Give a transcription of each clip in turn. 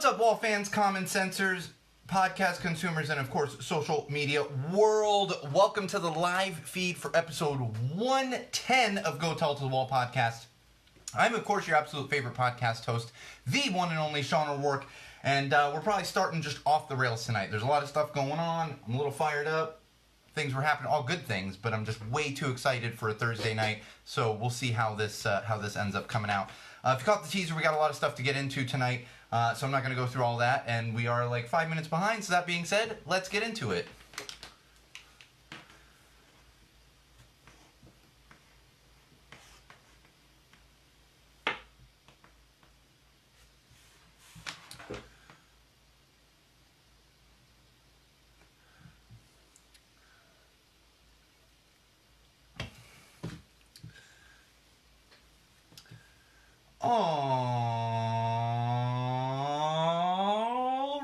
What's up, wall fans, common sensors, podcast consumers, and of course, social media world? Welcome to the live feed for episode 110 of Go Tell to the Wall podcast. I'm, of course, your absolute favorite podcast host, the one and only Sean O'Rourke, and we're probably starting just off the rails tonight. There's a lot of stuff going on. I'm a little fired up. Things were happening, all good things, but I'm just way too excited for a Thursday night, so we'll see how this ends up coming out. If you caught the teaser, we got a lot of stuff to get into tonight, so I'm not going to go through all that, and we are like 5 minutes behind, so that being said, let's get into it. All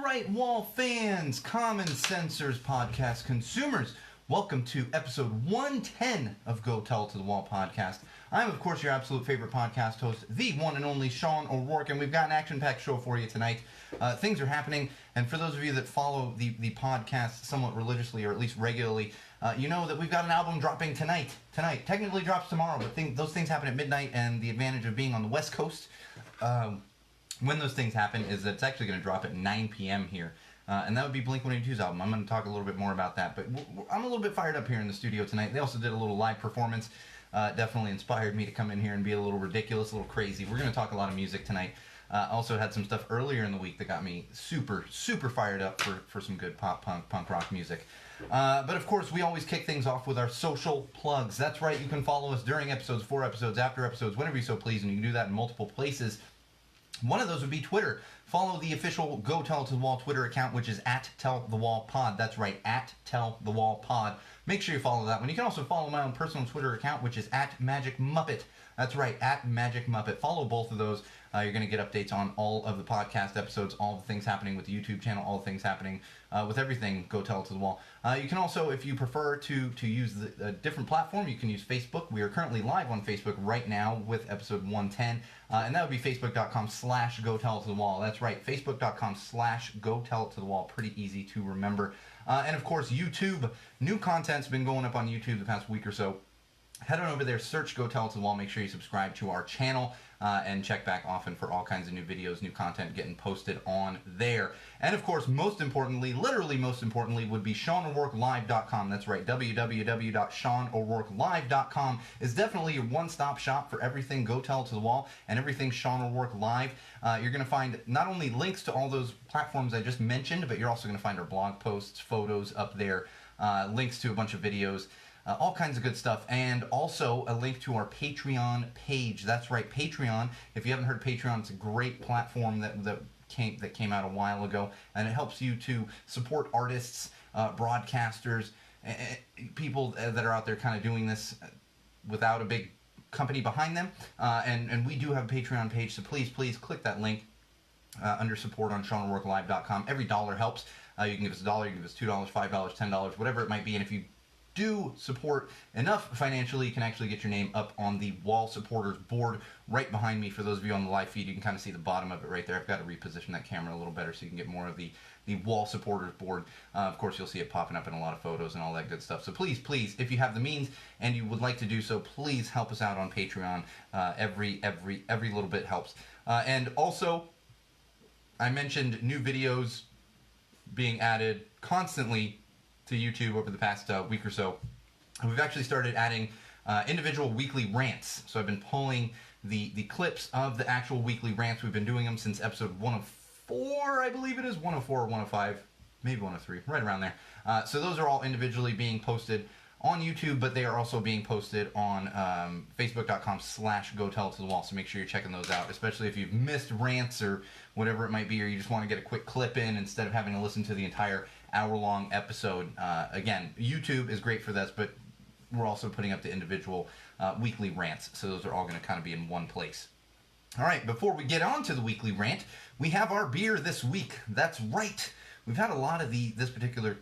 right, wall fans, common sensors, podcast consumers, welcome to episode 110 of Go Tell to the Wall podcast. I'm, of course, your absolute favorite podcast host, the one and only Sean O'Rourke, and we've got an action-packed show for you tonight. Things are happening, and for those of you that follow the podcast somewhat religiously, or at least regularly, you know that we've got an album dropping tonight. Technically drops tomorrow, but those things happen at midnight, and the advantage of being on the West Coast, when those things happen, is that it's actually going to drop at 9 p.m. here. And that would be Blink-182's album. I'm going to talk a little bit more about that, but I'm a little bit fired up here in the studio tonight. They also did a little live performance. Definitely inspired me to come in here and be a little ridiculous, a little crazy. We're going to talk a lot of music tonight. Also had some stuff earlier in the week that got me super fired up for some good punk rock music. But of course, we always kick things off with our social plugs. That's right, you can follow us during episodes, for episodes, after episodes, whenever you so please, and you can do that in multiple places. One of those would be Twitter. Follow the official Go Tell to the Wall Twitter account, which is @TellTheWallPod. That's right, @TellTheWallPod. Make sure you follow that one. You can also follow my own personal Twitter account, which is @MagicMuppet. That's right, @MagicMuppet. Follow both of those. You're going to get updates on all of the podcast episodes, all the things happening with the YouTube channel, all the things happening with everything Go Tell to the Wall. You can also, if you prefer to use a different platform, you can use Facebook. We are currently live on Facebook right now with episode 110, and that would be facebook.com/Go Tell to the Wall. That's right, facebook.com/Go Tell to the Wall. Pretty easy to remember. And of course, YouTube. New content's been going up on YouTube the past week or so. Head on over there, search Go Tell to the Wall, make sure you subscribe to our channel, and check back often for all kinds of new videos, new content getting posted on there. And of course, most importantly, literally most importantly, would be SeanO'RourkeLive.com. That's right, www.SeanO'RourkeLive.com is definitely your one-stop shop for everything Go Tell to the Wall and everything Sean O'Rourke Live. You're going to find not only links to all those platforms I just mentioned, but you're also going to find our blog posts, photos up there, links to a bunch of videos, all kinds of good stuff, and also a link to our Patreon page. That's right, Patreon. If you haven't heard Patreon, it's a great platform that came out a while ago, and it helps you to support artists, broadcasters, people that are out there kind of doing this without a big company behind them. And we do have a Patreon page, so please click that link under support on SeanO'RourkeLive.com. Every dollar helps. You can give us $1, you can give us $2, $5, $10, whatever it might be, and if you do support enough financially, you can actually get your name up on the wall supporters board right behind me. For those of you on the live feed, you can kind of see the bottom of it right there. I've got to reposition that camera a little better so you can get more of the wall supporters board. Of course, you'll see it popping up in a lot of photos and all that good stuff. So please, if you have the means and you would like to do so, please help us out on Patreon. Every little bit helps. And also, I mentioned new videos being added constantly to YouTube over the past week or so. We've actually started adding individual weekly rants. So I've been pulling the clips of the actual weekly rants. We've been doing them since episode 104, I believe it is, 104 or 105, maybe 103, right around there. So those are all individually being posted on YouTube, but they are also being posted on Facebook.com/Go Tell to the Wall. So make sure you're checking those out, especially if you've missed rants or whatever it might be, or you just want to get a quick clip in instead of having to listen to the entire hour-long episode. Again, YouTube is great for this, but we're also putting up the individual weekly rants, so those are all going to kind of be in one place. All right, before we get on to the weekly rant, we have our beer this week. That's right. We've had a lot of this particular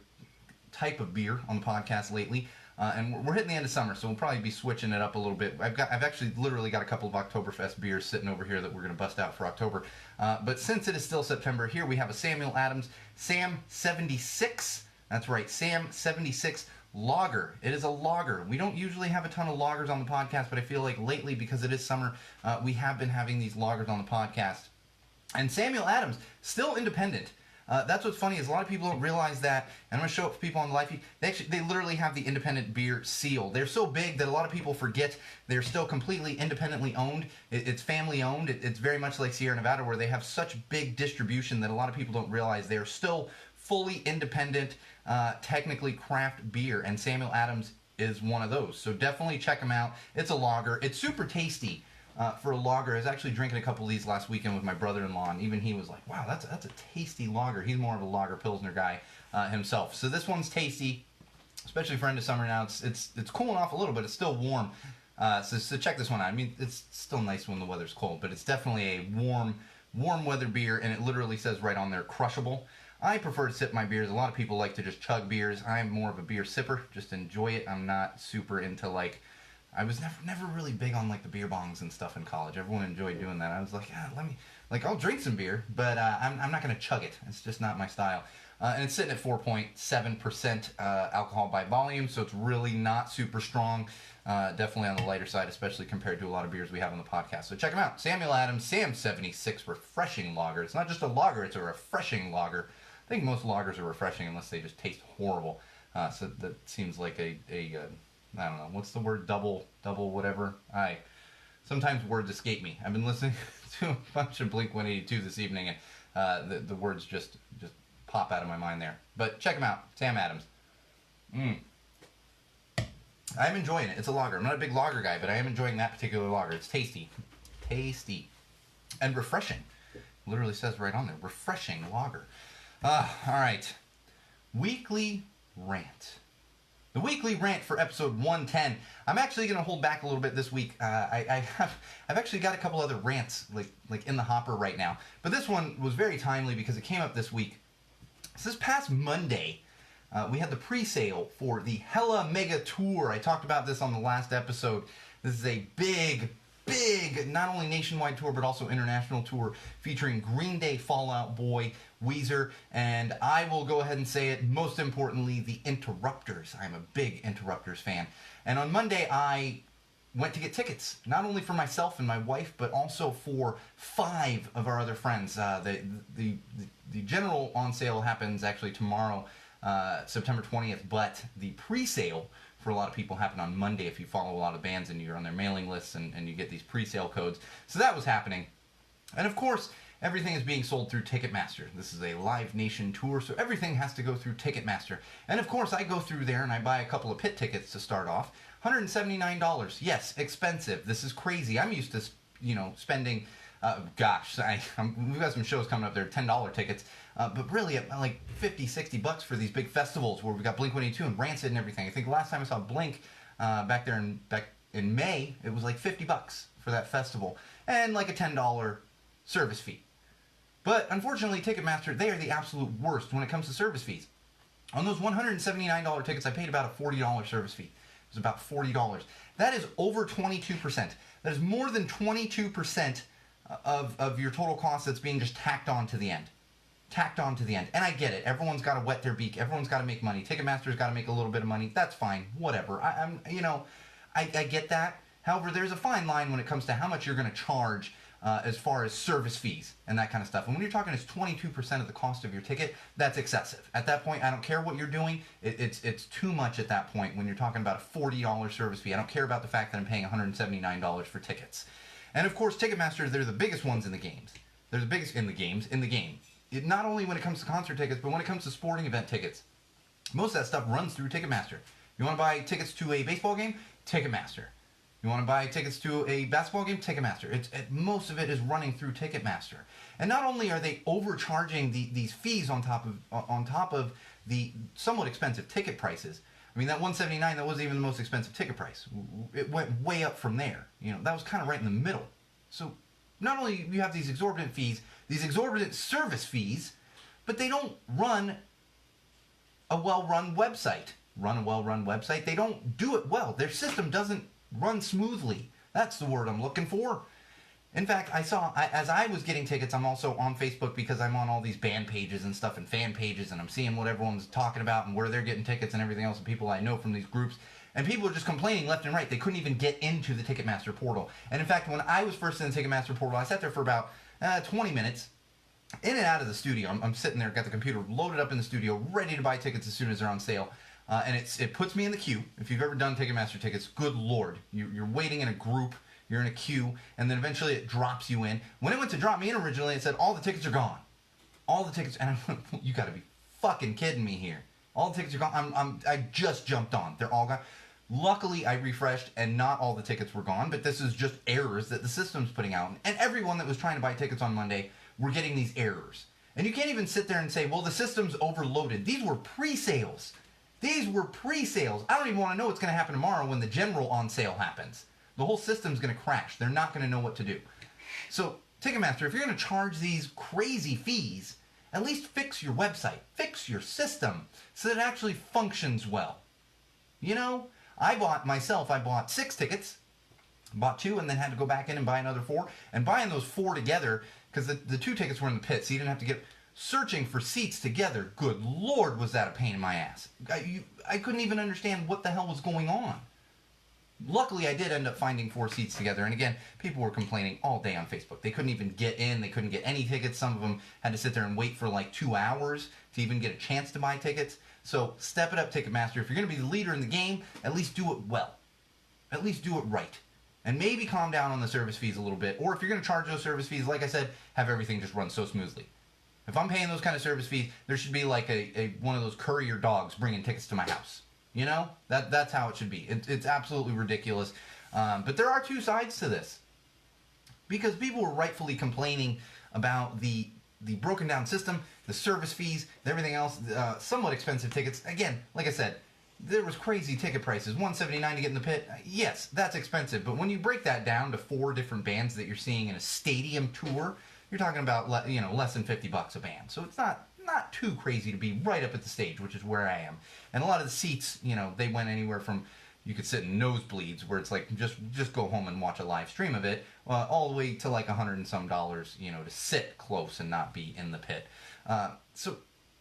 type of beer on the podcast lately. And we're hitting the end of summer, so we'll probably be switching it up a little bit. I've actually literally got a couple of Oktoberfest beers sitting over here that we're going to bust out for October. But since it is still September, here we have a Samuel Adams Sam 76. That's right, Sam 76 lager. It is a lager. We don't usually have a ton of lagers on the podcast, but I feel like lately, because it is summer, we have been having these lagers on the podcast. And Samuel Adams, still independent. That's what's funny is a lot of people don't realize that, and I'm going to show it for people on the live feed. They literally have the independent beer seal. They're so big that a lot of people forget they're still completely independently owned. It's family owned. It's very much like Sierra Nevada, where they have such big distribution that a lot of people don't realize they're still fully independent, technically craft beer, and Samuel Adams is one of those. So definitely check them out. It's a lager. It's super tasty. For a lager. I was actually drinking a couple of these last weekend with my brother-in-law, and even he was like, wow, that's a tasty lager. He's more of a lager pilsner guy himself. So this one's tasty, especially for end of summer now. It's cooling off a little, but it's still warm. So check this one out. I mean, it's still nice when the weather's cold, but it's definitely a warm weather beer, and it literally says right on there, crushable. I prefer to sip my beers. A lot of people like to just chug beers. I'm more of a beer sipper, just enjoy it. I'm not super into I was never really big on the beer bongs and stuff in college. Everyone enjoyed doing that. I was like, I'll drink some beer, but I'm not going to chug it. It's just not my style. And it's sitting at 4.7% alcohol by volume, so it's really not super strong. Definitely on the lighter side, especially compared to a lot of beers we have on the podcast. So check them out. Samuel Adams, Sam 76 Refreshing Lager. It's not just a lager, it's a refreshing lager. I think most lagers are refreshing unless they just taste horrible. So that seems like a I don't know, what's the word, double whatever? Sometimes words escape me. I've been listening to a bunch of Blink-182 this evening, and the words just pop out of my mind there. But check them out, Sam Adams. I'm enjoying it. It's a lager. I'm not a big lager guy, but I am enjoying that particular lager. It's tasty. And refreshing. Literally says right on there, refreshing lager. All right. Weekly Rant. The weekly rant for episode 110. I'm actually going to hold back a little bit this week. I've actually got a couple other rants like in the hopper right now. But this one was very timely because it came up this week. So this past Monday, we had the pre-sale for the Hella Mega Tour. I talked about this on the last episode. This is a big, not only nationwide tour, but also international tour featuring Green Day, Fall Out Boy, Weezer, and I will go ahead and say it, most importantly, the Interrupters. I'm a big Interrupters fan. And on Monday, I went to get tickets, not only for myself and my wife, but also for 5 of our other friends. The general on sale happens actually tomorrow, September 20th, but the pre-sale for a lot of people happen on Monday if you follow a lot of bands and you're on their mailing lists and you get these pre-sale codes. So that was happening. And of course, everything is being sold through Ticketmaster. This is a Live Nation tour, so everything has to go through Ticketmaster. And of course, I go through there and I buy a couple of pit tickets to start off. $179. Yes, expensive. This is crazy. I'm used to, spending, we've got some shows coming up there, $10 tickets. But really, like $50-$60 for these big festivals where we've got Blink-182 and Rancid and everything. I think the last time I saw Blink back in May, it was like $50 for that festival. And like a $10 service fee. But unfortunately, Ticketmaster, they are the absolute worst when it comes to service fees. On those $179 tickets, I paid about a $40 service fee. It was about $40. That is over 22%. That is more than 22% of your total cost that's being just tacked on to the end. And I get it. Everyone's got to wet their beak. Everyone's got to make money. Ticketmaster's got to make a little bit of money. That's fine. Whatever. I get that. However, there's a fine line when it comes to how much you're going to charge as far as service fees and that kind of stuff. And when you're talking it's 22% of the cost of your ticket, that's excessive. At that point, I don't care what you're doing. It's too much at that point when you're talking about a $40 service fee. I don't care about the fact that I'm paying $179 for tickets. And of course, Ticketmaster, they're the biggest ones in the games. They're the biggest in the game. Not only when it comes to concert tickets, but when it comes to sporting event tickets. Most of that stuff runs through Ticketmaster. You want to buy tickets to a baseball game? Ticketmaster. You want to buy tickets to a basketball game? Ticketmaster. Most of it is running through Ticketmaster. And not only are they overcharging these fees on top of the somewhat expensive ticket prices. I mean, that $179, that wasn't even the most expensive ticket price. It went way up from there. That was kind of right in the middle. So not only do you have these exorbitant fees, these exorbitant service fees, but they don't run a well-run website. run a well-run website. They don't do it well. Their system doesn't run smoothly. That's the word I'm looking for. In fact, as I was getting tickets, I'm also on Facebook because I'm on all these band pages and stuff and fan pages, and I'm seeing what everyone's talking about and where they're getting tickets and everything else, and people I know from these groups. And people are just complaining left and right. They couldn't even get into the Ticketmaster portal. And in fact, when I was first in the Ticketmaster portal, I sat there for about 20 minutes, in and out of the studio. I'm sitting there, got the computer loaded up in the studio, ready to buy tickets as soon as they're on sale. And it puts me in the queue. If you've ever done Ticketmaster tickets, good Lord. You're waiting in a group. You're in a queue, and then eventually it drops you in. When it went to drop me in originally, it said, all the tickets are gone. All the tickets, and I went, you gotta be fucking kidding me here. All the tickets are gone. I just jumped on. They're all gone. Luckily, I refreshed, and not all the tickets were gone, but this is just errors that the system's putting out. And everyone that was trying to buy tickets on Monday were getting these errors. And you can't even sit there and say, well, the system's overloaded. These were pre-sales. These were pre-sales. I don't even want to know what's going to happen tomorrow when the general on sale happens. The whole system's going to crash. They're not going to know what to do. So, Ticketmaster, if you're going to charge these crazy fees, at least fix your website. Fix your system so that it actually functions well. You know, I bought 6 tickets, bought 2, and then had to go back in and buy another 4. And buying those 4 together, because the 2 tickets were in the pit, so you didn't have to get searching for seats together. Good Lord, was that a pain in my ass. I couldn't even understand what the hell was going on. Luckily, I did end up finding 4 seats together. And again, people were complaining all day on Facebook. They couldn't even get in. They couldn't get any tickets. Some of them had to sit there and wait for like 2 hours to even get a chance to buy tickets. So step it up, Ticketmaster. If you're going to be the leader in the game, at least do it well. At least do it right. And maybe calm down on the service fees a little bit. Or if you're going to charge those service fees, like I said, have everything just run so smoothly. If I'm paying those kind of service fees, there should be like one of those courier dogs bringing tickets to my house. You know, that's how it should be. It's absolutely ridiculous. But there are 2 sides to this. Because people were rightfully complaining about the broken down system, the service fees, and everything else, somewhat expensive tickets. Again, like I said, there was crazy ticket prices. $179 to get in the pit. Yes, that's expensive. But when you break that down to 4 different bands that you're seeing in a stadium tour, you're talking about less than $50 a band. So it's not too crazy to be right up at the stage, which is where I am. And a lot of the seats, they went anywhere from, you could sit in nosebleeds where it's like just go home and watch a live stream of it, all the way to like $100 and some, to sit close and not be in the pit. So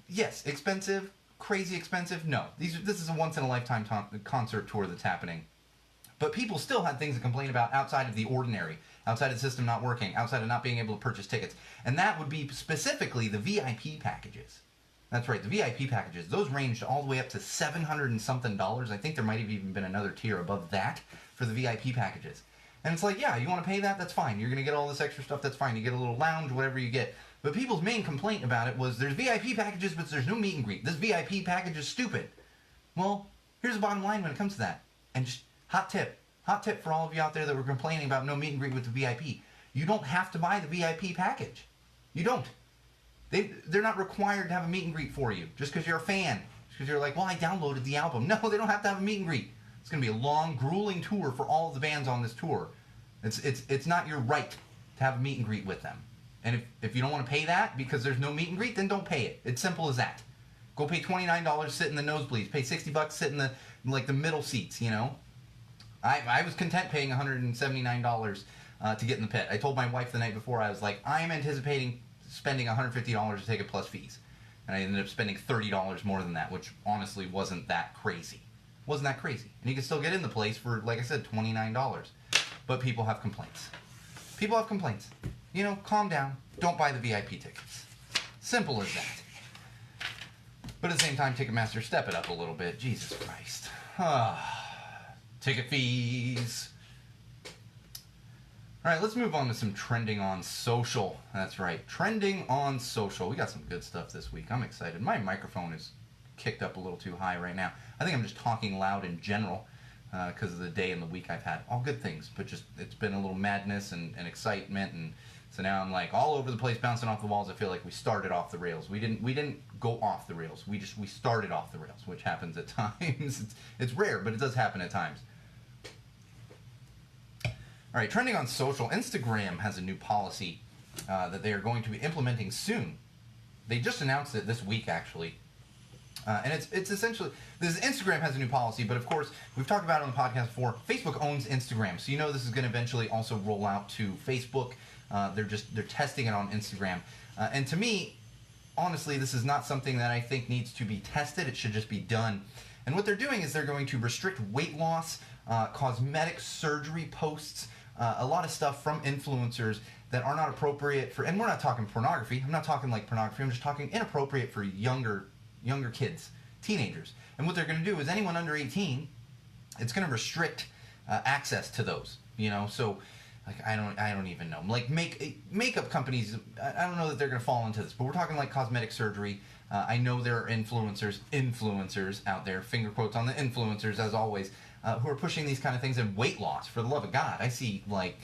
yes, expensive, crazy expensive. No, this is a once in a lifetime concert tour that's happening. But people still had things to complain about outside of the ordinary, outside of the system not working, outside of not being able to purchase tickets. And that would be specifically the VIP packages. That's right, the VIP packages. Those ranged all the way up to $700 and something. I think there might have even been another tier above that for the VIP packages. And it's like, yeah, you want to pay that? That's fine. You're going to get all this extra stuff. That's fine. You get a little lounge, whatever you get. But people's main complaint about it was there's VIP packages, but there's no meet and greet. This VIP package is stupid. Well, here's the bottom line when it comes to that. And just hot tip for all of you out there that were complaining about no meet and greet with the VIP. You don't have to buy the VIP package. You don't. They're not required to have a meet and greet for you just because you're a fan. Just because you're like, well, I downloaded the album. No, they don't have to have a meet and greet. It's going to be a long, grueling tour for all of the bands on this tour. It's not your right to have a meet and greet with them. And if you don't want to pay that because there's no meet and greet, then don't pay it. It's simple as that. Go pay $29, sit in the nosebleeds. Pay $60, sit in the middle seats, I was content paying $179 to get in the pit. I told my wife the night before, I was like, I am anticipating spending $150 to take it plus fees. And I ended up spending $30 more than that, which honestly wasn't that crazy. And you can still get in the place for, like I said, $29. But people have complaints. Calm down. Don't buy the VIP tickets. Simple as that. But at the same time, Ticketmaster, step it up a little bit. Jesus Christ. Ticket fees. All right, let's move on to some trending on social. That's right, trending on social. We got some good stuff this week. I'm excited. My microphone is kicked up a little too high right now. I think I'm just talking loud in general because of the day and the week I've had. All good things, but just it's been a little madness and excitement, and so now I'm like all over the place, bouncing off the walls. I feel like we started off the rails. We didn't go off the rails. We started off the rails, which happens at times. It's rare, but it does happen at times. All right, trending on social, Instagram has a new policy that they are going to be implementing soon. They just announced it this week, actually. And it's essentially, Instagram has a new policy, but of course, we've talked about it on the podcast before. Facebook owns Instagram, so you know this is going to eventually also roll out to Facebook. They're testing it on Instagram. And to me, honestly, this is not something that I think needs to be tested. It should just be done. And what they're doing is they're going to restrict weight loss, cosmetic surgery posts, a lot of stuff from influencers that are not appropriate for, and we're not talking pornography. I'm not talking like pornography. I'm just talking inappropriate for younger kids, teenagers. And what they're going to do is anyone under 18, it's going to restrict access to those. So like I don't even know. Like makeup companies, I don't know that they're going to fall into this, but we're talking like cosmetic surgery. I know there are influencers out there, finger quotes on the influencers as always, who are pushing these kind of things, and weight loss. For the love of God, I see like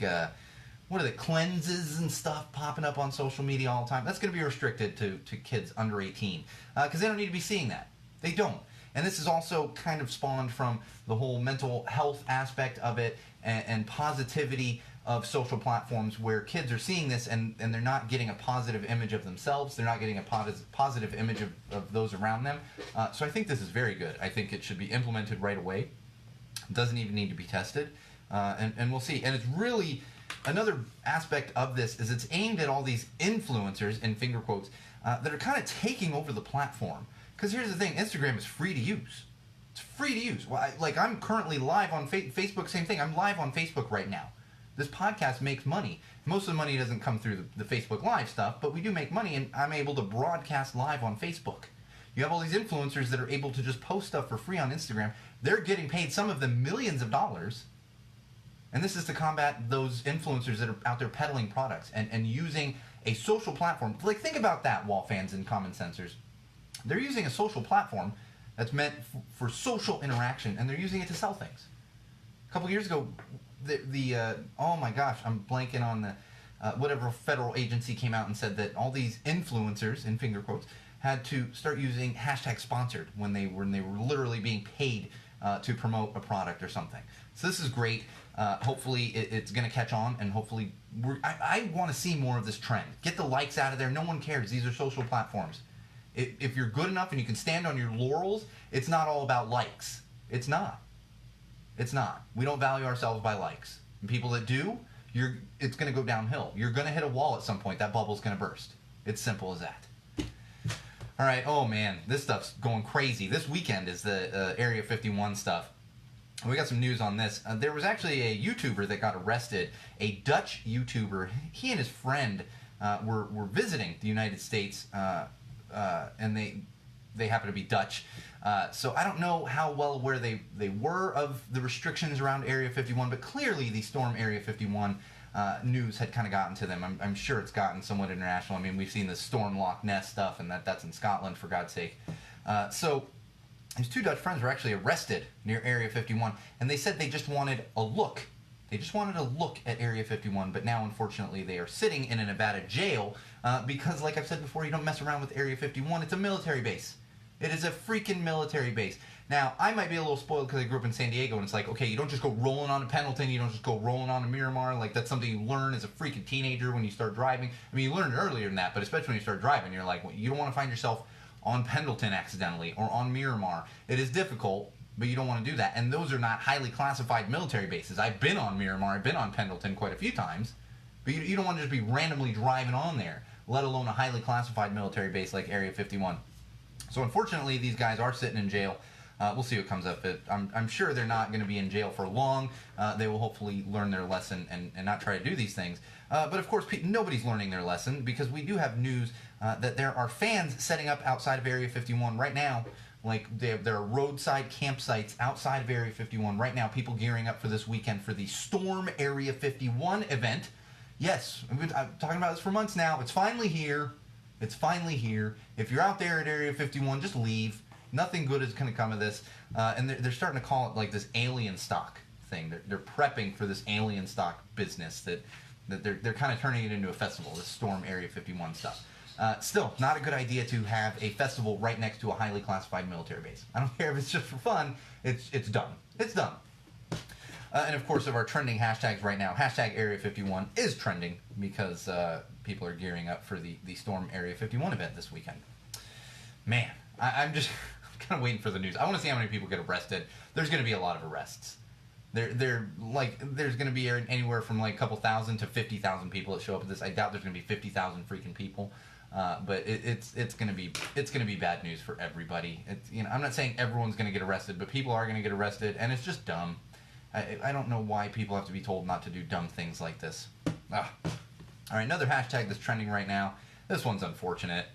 what are the cleanses and stuff popping up on social media all the time. That's going to be restricted to kids under 18 because they don't need to be seeing that. They don't. And this is also kind of spawned from the whole mental health aspect of it and positivity of social platforms where kids are seeing this and they're not getting a positive image of themselves. They're not getting a positive image of those around them. So I think this is very good. I think it should be implemented right away. It doesn't even need to be tested. And we'll see. And it's really, another aspect of this is it's aimed at all these influencers, in finger quotes, that are kind of taking over the platform. Because here's the thing, Instagram is free to use. It's free to use. Well, I'm currently live on Facebook, same thing. I'm live on Facebook right now. This podcast makes money. Most of the money doesn't come through the Facebook Live stuff, but we do make money, and I'm able to broadcast live on Facebook. You have all these influencers that are able to just post stuff for free on Instagram. They're getting paid, some of them millions of dollars, and this is to combat those influencers that are out there peddling products and using a social platform. Like, think about that, wall fans and common sensors. They're using a social platform that's meant for social interaction, and they're using it to sell things. A couple years ago, oh my gosh, I'm blanking on the whatever federal agency came out and said that all these influencers, in finger quotes, had to start using #sponsored when they were literally being paid to promote a product or something. So this is great. Hopefully it's going to catch on, and hopefully I want to see more of this trend. Get the likes out of there. No one cares. These are social platforms. If you're good enough and you can stand on your laurels, it's not all about likes. It's not. It's not. We don't value ourselves by likes. And people that do, it's going to go downhill. You're going to hit a wall at some point. That bubble's going to burst. It's simple as that. All right. Oh, man. This stuff's going crazy. This weekend is the Area 51 stuff. We got some news on this. There was actually a YouTuber that got arrested, a Dutch YouTuber. He and his friend were visiting the United States, and they happen to be Dutch. So I don't know how well aware they were of the restrictions around Area 51, but clearly the Storm Area 51 news had kind of gotten to them. I'm sure it's gotten somewhat international. I mean, we've seen the Storm Loch Ness stuff, and that's in Scotland, for God's sake. So his two Dutch friends were actually arrested near Area 51, and they said they just wanted a look. They just wanted a look at Area 51, but now, unfortunately, they are sitting in a Nevada jail because, like I've said before, you don't mess around with Area 51. It's a military base. It is a freaking military base. Now, I might be a little spoiled because I grew up in San Diego, and it's like, okay, you don't just go rolling on to Pendleton, you don't just go rolling on to Miramar. Like, that's something you learn as a freaking teenager when you start driving. I mean, you learn it earlier than that, but especially when you start driving, you're like, well, you don't want to find yourself on Pendleton accidentally or on Miramar. It is difficult, but you don't want to do that. And those are not highly classified military bases. I've been on Miramar, I've been on Pendleton quite a few times, but you don't want to just be randomly driving on there, let alone a highly classified military base like Area 51. So unfortunately, these guys are sitting in jail. We'll see what comes of it. I'm sure they're not going to be in jail for long. They will hopefully learn their lesson and not try to do these things. But of course, nobody's learning their lesson because we do have news that there are fans setting up outside of Area 51 right now. Like, there are roadside campsites outside of Area 51 right now. People gearing up for this weekend for the Storm Area 51 event. Yes, I've been talking about this for months now. It's finally here. It's finally here. If you're out there at Area 51, just leave. Nothing good is going to come of this. And they're starting to call it like this alien stock thing. They're prepping for this alien stock business that they're kind of turning it into a festival, this Storm Area 51 stuff. Still, not a good idea to have a festival right next to a highly classified military base. I don't care if it's just for fun. It's done. It's done. And of course, of our trending hashtags right now, hashtag Area 51 is trending because people are gearing up for the Storm Area 51 event this weekend. Man, I'm just kind of waiting for the news. I want to see how many people get arrested. There's going to be a lot of arrests. There's going to be anywhere from like a couple thousand to 50,000 people that show up at this. I doubt there's going to be 50,000 freaking people. But it's going to be bad news for everybody. I'm not saying everyone's going to get arrested, but people are going to get arrested, and it's just dumb. I don't know why people have to be told not to do dumb things like this. All right, another hashtag that's trending right now. This one's unfortunate.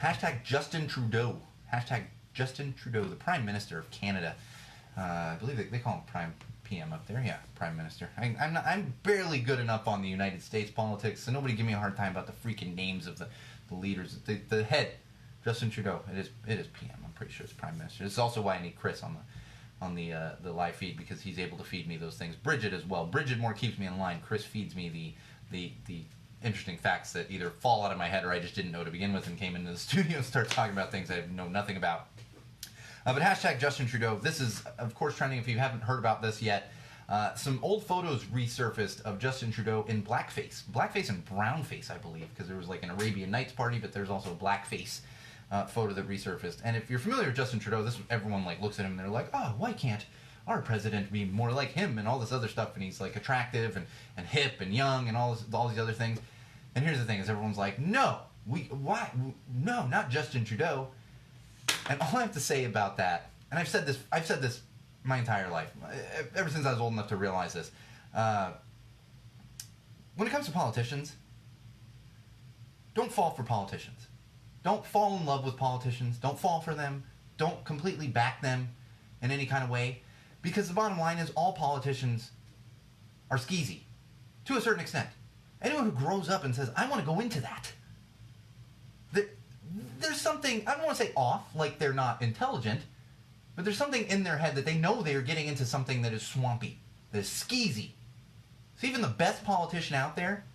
Hashtag Justin Trudeau. Hashtag Justin Trudeau, the Prime Minister of Canada. I believe they call him Prime PM up there. Yeah, Prime Minister. I'm barely good enough on the United States politics, so nobody give me a hard time about the freaking names of the leaders. The head, Justin Trudeau. It is PM. I'm pretty sure it's Prime Minister. It's also why I need Chris on the live feed, because he's able to feed me those things. Bridget as well. Bridget more keeps me in line. Chris feeds me the interesting facts that either fall out of my head or I just didn't know to begin with and came into the studio and start talking about things I know nothing about. But hashtag Justin Trudeau. This is, of course, trending. If you haven't heard about this yet, some old photos resurfaced of Justin Trudeau in blackface. Blackface and brownface, I believe, because there was like an Arabian Nights party, but there's also a blackface photo that resurfaced. And if you're familiar with Justin Trudeau, everyone like looks at him and they're like, oh, why can't our president be more like him and all this other stuff? And he's like attractive and hip and young and all these other things. And here's the thing: is everyone's like, no, no, not Justin Trudeau. And all I have to say about that, and I've said this my entire life, ever since I was old enough to realize this. When it comes to politicians, don't fall for politicians. Don't fall in love with politicians. Don't fall for them. Don't completely back them in any kind of way. Because the bottom line is all politicians are skeezy, to a certain extent. Anyone who grows up and says, I want to go into that, there's something, I don't want to say off, like they're not intelligent, but there's something in their head that they know they are getting into something that is swampy, that is skeezy. So even the best politician out there,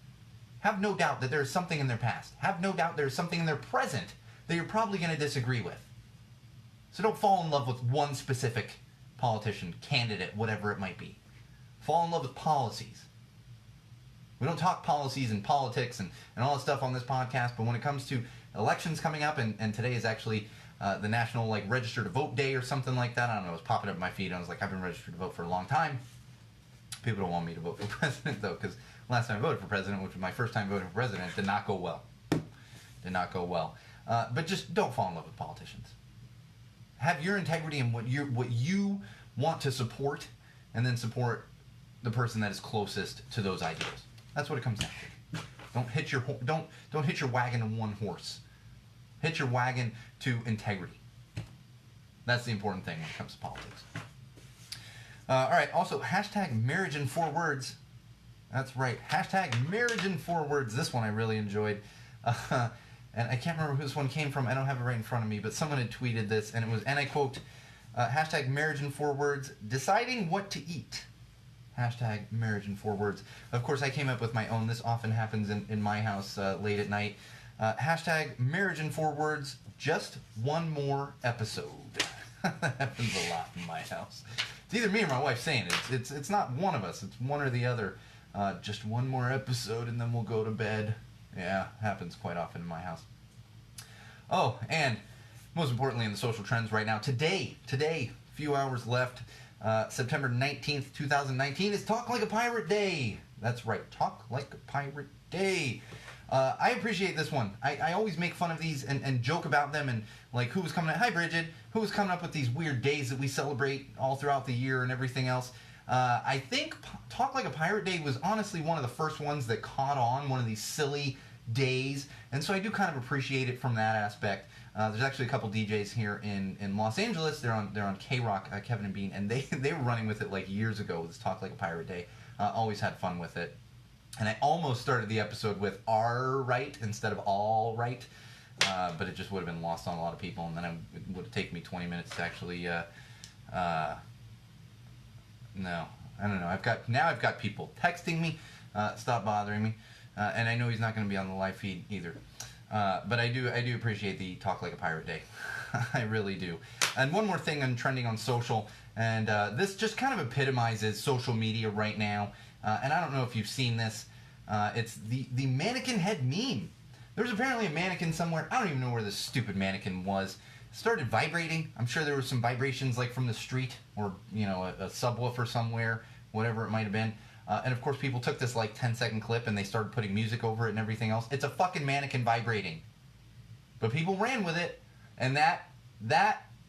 have no doubt that there's something in their past. Have no doubt there's something in their present that you're probably going to disagree with. So don't fall in love with one specific politician, candidate, whatever it might be. Fall in love with policies. We don't talk policies and politics and all that stuff on this podcast, but when it comes to elections coming up, and today is actually the National Register to Vote Day or something like that. I don't know, it was popping up in my feed, and I was like, I've been registered to vote for a long time. People don't want me to vote for president, though, because last time I voted for president, which was my first time voting for president, did not go well. Did not go well. But just don't fall in love with politicians. Have your integrity in what you want to support, and then support the person that is closest to those ideas. That's what it comes down to. Don't hitch your wagon to one horse. Hitch your wagon to integrity. That's the important thing when it comes to politics. All right. Also, hashtag marriage in 4 words. That's right. Hashtag marriage in 4 words. This one I really enjoyed. And I can't remember who this one came from. I don't have it right in front of me, but someone had tweeted this, and it was, and I quote, hashtag marriage in 4 words, deciding what to eat. Hashtag marriage in 4 words. Of course, I came up with my own. This often happens in my house late at night. Hashtag marriage in 4 words, just one more episode. That happens a lot in my house. It's either me or my wife saying it. It's not one of us. It's one or the other. Just one more episode and then we'll go to bed. Yeah, happens quite often in my house. Oh, and most importantly in the social trends right now, today, few hours left, September 19th, 2019 is Talk Like a Pirate Day. That's right, Talk Like a Pirate Day. I appreciate this one. I always make fun of these and joke about them and like who was coming up. Hi, Bridget. Who was coming up with these weird days that we celebrate all throughout the year and everything else. I think Talk Like a Pirate Day was honestly one of the first ones that caught on, one of these silly days. And so I do kind of appreciate it from that aspect. There's actually a couple DJs here in Los Angeles. They're on K-Rock, Kevin and Bean, and they were running with it like years ago with this Talk Like a Pirate Day. Always had fun with it. And I almost started the episode with "are right" instead of "all right," but it just would have been lost on a lot of people, and then it would have taken me 20 minutes to actually. No, I don't know. I've got people texting me, stop bothering me, and I know he's not going to be on the live feed either. But I do appreciate the Talk Like a Pirate Day. I really do. And one more thing on trending on social, and this just kind of epitomizes social media right now. And I don't know if you've seen this. It's the mannequin head meme. There was apparently a mannequin somewhere. I don't even know where this stupid mannequin was. It started vibrating. I'm sure there were some vibrations like from the street or, you know, a subwoofer somewhere, whatever it might have been. And of course people took this like 10-second clip and they started putting music over it and everything else. It's a fucking mannequin vibrating. But people ran with it. And that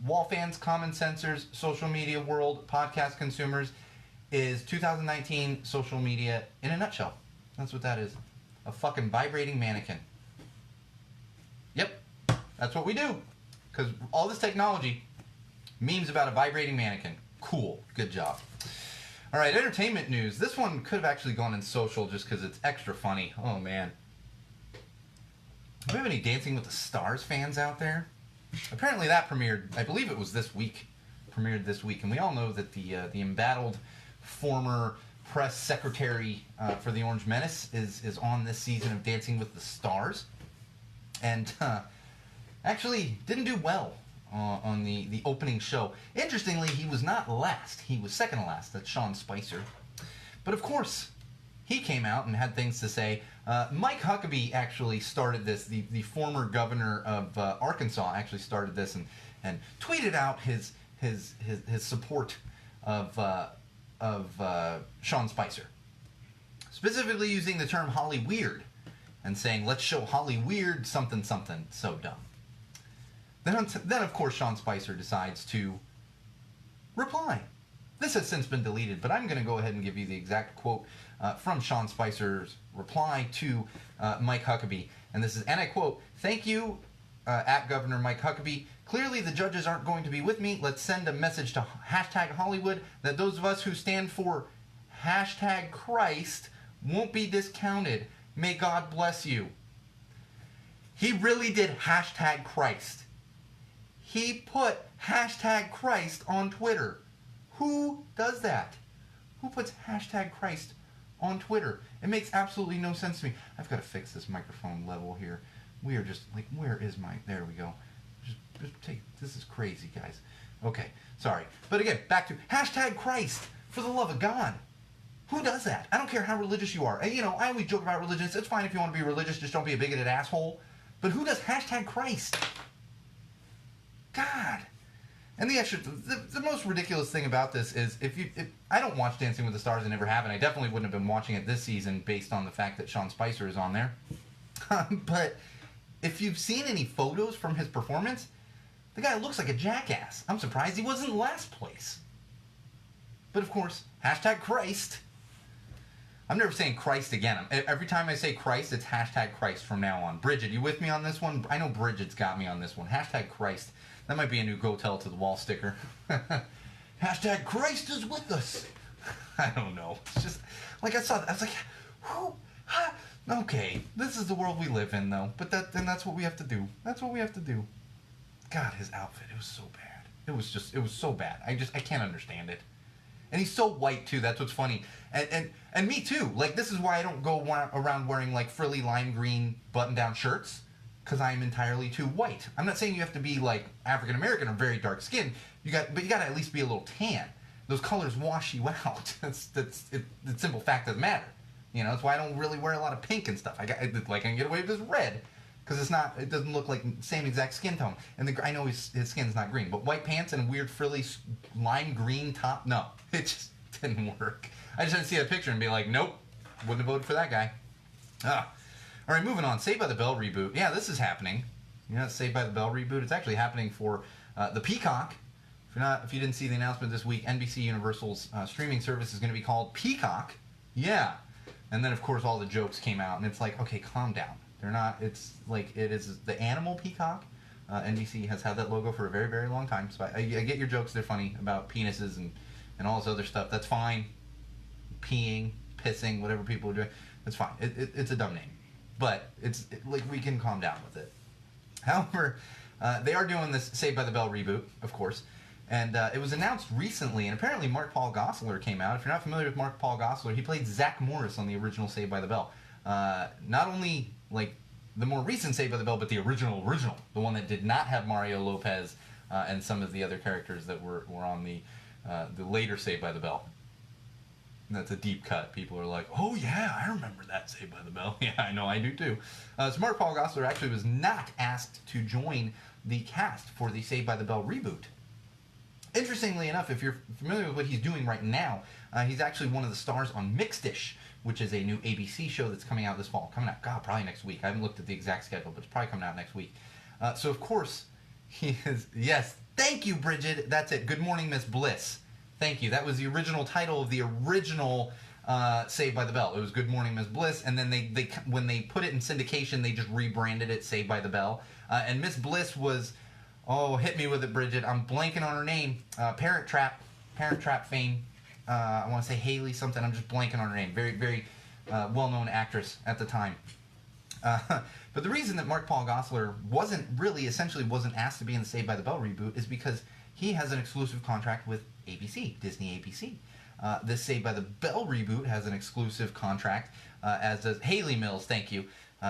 wall fans, common sensors, social media world, podcast consumers is 2019 social media in a nutshell. That's what that is. A fucking vibrating mannequin. Yep. That's what we do. Because all this technology, memes about a vibrating mannequin. Cool. Good job. All right, entertainment news. This one could have actually gone in social just because it's extra funny. Oh, man. Do we have any Dancing with the Stars fans out there? Apparently that premiered, I believe it was this week. Premiered this week. And we all know that the embattled former press secretary for the Orange Menace is on this season of Dancing with the Stars. And actually didn't do well on the opening show. Interestingly, he was not last. He was second to last. That's Sean Spicer. But of course, he came out and had things to say. Mike Huckabee actually started this. The former governor of Arkansas actually started this and tweeted out his support of Sean Spicer. Specifically using the term Holly Weird and saying, let's show Holly Weird something something so dumb. Then of course, Sean Spicer decides to reply. This has since been deleted, but I'm going to go ahead and give you the exact quote from Sean Spicer's reply to Mike Huckabee. And this is, and I quote, "Thank you, at Governor Mike Huckabee. Clearly the judges aren't going to be with me. Let's send a message to hashtag Hollywood that those of us who stand for hashtag Christ won't be discounted. May God bless you." He really did hashtag Christ. He put hashtag Christ on Twitter. Who does that? Who puts hashtag Christ on Twitter? It makes absolutely no sense to me. I've got to fix this microphone level here. We are just like, where is my, there we go. Just take, this is crazy, guys. Okay, sorry. But again, back to hashtag Christ, for the love of God. Who does that? I don't care how religious you are. And, you know, I always joke about religion. It's fine if you want to be religious, just don't be a bigoted asshole. But who does hashtag Christ? God. And the most ridiculous thing about this is if I don't watch Dancing with the Stars, I never have, and I definitely wouldn't have been watching it this season based on the fact that Sean Spicer is on there. But if you've seen any photos from his performance, the guy looks like a jackass. I'm surprised he wasn't last place. But of course, hashtag Christ. I'm never saying Christ again. Every time I say Christ, it's hashtag Christ from now on. Bridget, you with me on this one? I know Bridget's got me on this one. Hashtag Christ. That might be a new Go Tell to the Wall sticker. Hashtag Christ is with us. I don't know. It's just, like I saw that, I was like, who? Huh? Okay, this is the world we live in, though. But that's what we have to do. That's what we have to do. God, his outfit, it was so bad. It was so bad. I can't understand it. And he's so white, too. That's what's funny. And me, too. Like, this is why I don't go around wearing, like, frilly lime green button-down shirts. Because I am entirely too white. I'm not saying you have to be, like, African-American or very dark skin. But you got to at least be a little tan. Those colors wash you out. The simple fact doesn't matter. You know, that's why I don't really wear a lot of pink and stuff. I can get away with this red. Because it doesn't look like the same exact skin tone. And I know his skin's not green. But white pants and a weird frilly lime green top, no. It just didn't work. I just had to see that picture and be like, nope, wouldn't have voted for that guy. All right, moving on. Saved by the Bell reboot. Yeah, this is happening. You know, Saved by the Bell reboot. It's actually happening for the Peacock. If you didn't see the announcement this week, NBC Universal's streaming service is going to be called Peacock. Yeah. And then, of course, all the jokes came out, and it's like, okay, calm down. They're not. It's like it is the animal Peacock. NBC has had that logo for a very, very long time. So I get your jokes. They're funny about penises and all this other stuff. That's fine. Peeing, pissing, whatever people are doing. That's fine. It's a dumb name. But like we can calm down with it. However, they are doing this Saved by the Bell reboot, of course, and it was announced recently. And apparently, Mark Paul Gosselaar came out. If you're not familiar with Mark Paul Gosselaar, he played Zach Morris on the original Saved by the Bell. Not only like the more recent Saved by the Bell, but the original, the one that did not have Mario Lopez and some of the other characters that were on the later Saved by the Bell. That's a deep cut. People are like, oh yeah, I remember that Saved by the Bell. Yeah, I know, I do too. So Mark Paul Gosselaar actually was not asked to join the cast for the Saved by the Bell reboot. Interestingly enough, if you're familiar with what he's doing right now, he's actually one of the stars on Mixed-ish, which is a new ABC show that's coming out this fall. Coming out, God, probably next week. I haven't looked at the exact schedule, but it's probably coming out next week. So, of course, he is... Yes, thank you, Bridget. That's it. Good Morning, Miss Bliss. Thank you. That was the original title of the original Saved by the Bell. It was Good Morning, Miss Bliss, and then they when they put it in syndication, they just rebranded it Saved by the Bell. And Miss Bliss was... Oh, hit me with it, Bridget. I'm blanking on her name. Parent Trap fame. I want to say Haley something. I'm just blanking on her name. Very, very well-known actress at the time. But the reason that Mark Paul Gosselaar essentially wasn't asked to be in the Saved by the Bell reboot is because he has an exclusive contract with ABC, Disney ABC. This Saved by the Bell reboot has an exclusive contract, as does Haley Mills. Thank you.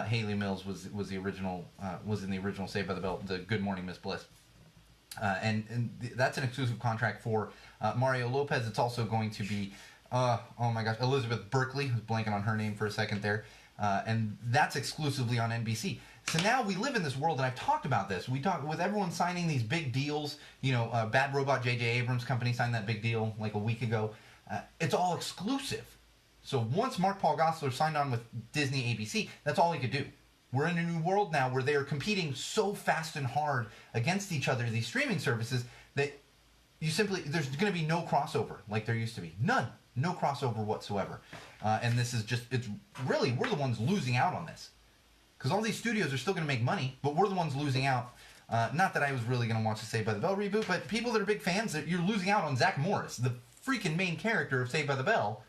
Haley Mills was the original was in the original Saved by the Bell, the Good Morning Miss Bliss, and that's an exclusive contract for Mario Lopez. It's also going to be oh my gosh, Elizabeth Berkley, who's blanking on her name for a second there, and that's exclusively on NBC. So now we live in this world, and I've talked about this. We talk with everyone signing these big deals. You know, Bad Robot, J.J. Abrams' company signed that big deal like a week ago. It's all exclusive. So once Mark Paul Gosselaar signed on with Disney ABC, that's all he could do. We're in a new world now where they are competing so fast and hard against each other, these streaming services, that there's going to be no crossover like there used to be. None. No crossover whatsoever. And this is it's really, we're the ones losing out on this. Because all these studios are still going to make money, but we're the ones losing out. Not that I was really going to watch the Saved by the Bell reboot, but people that are big fans, you're losing out on Zach Morris, the freaking main character of Saved by the Bell.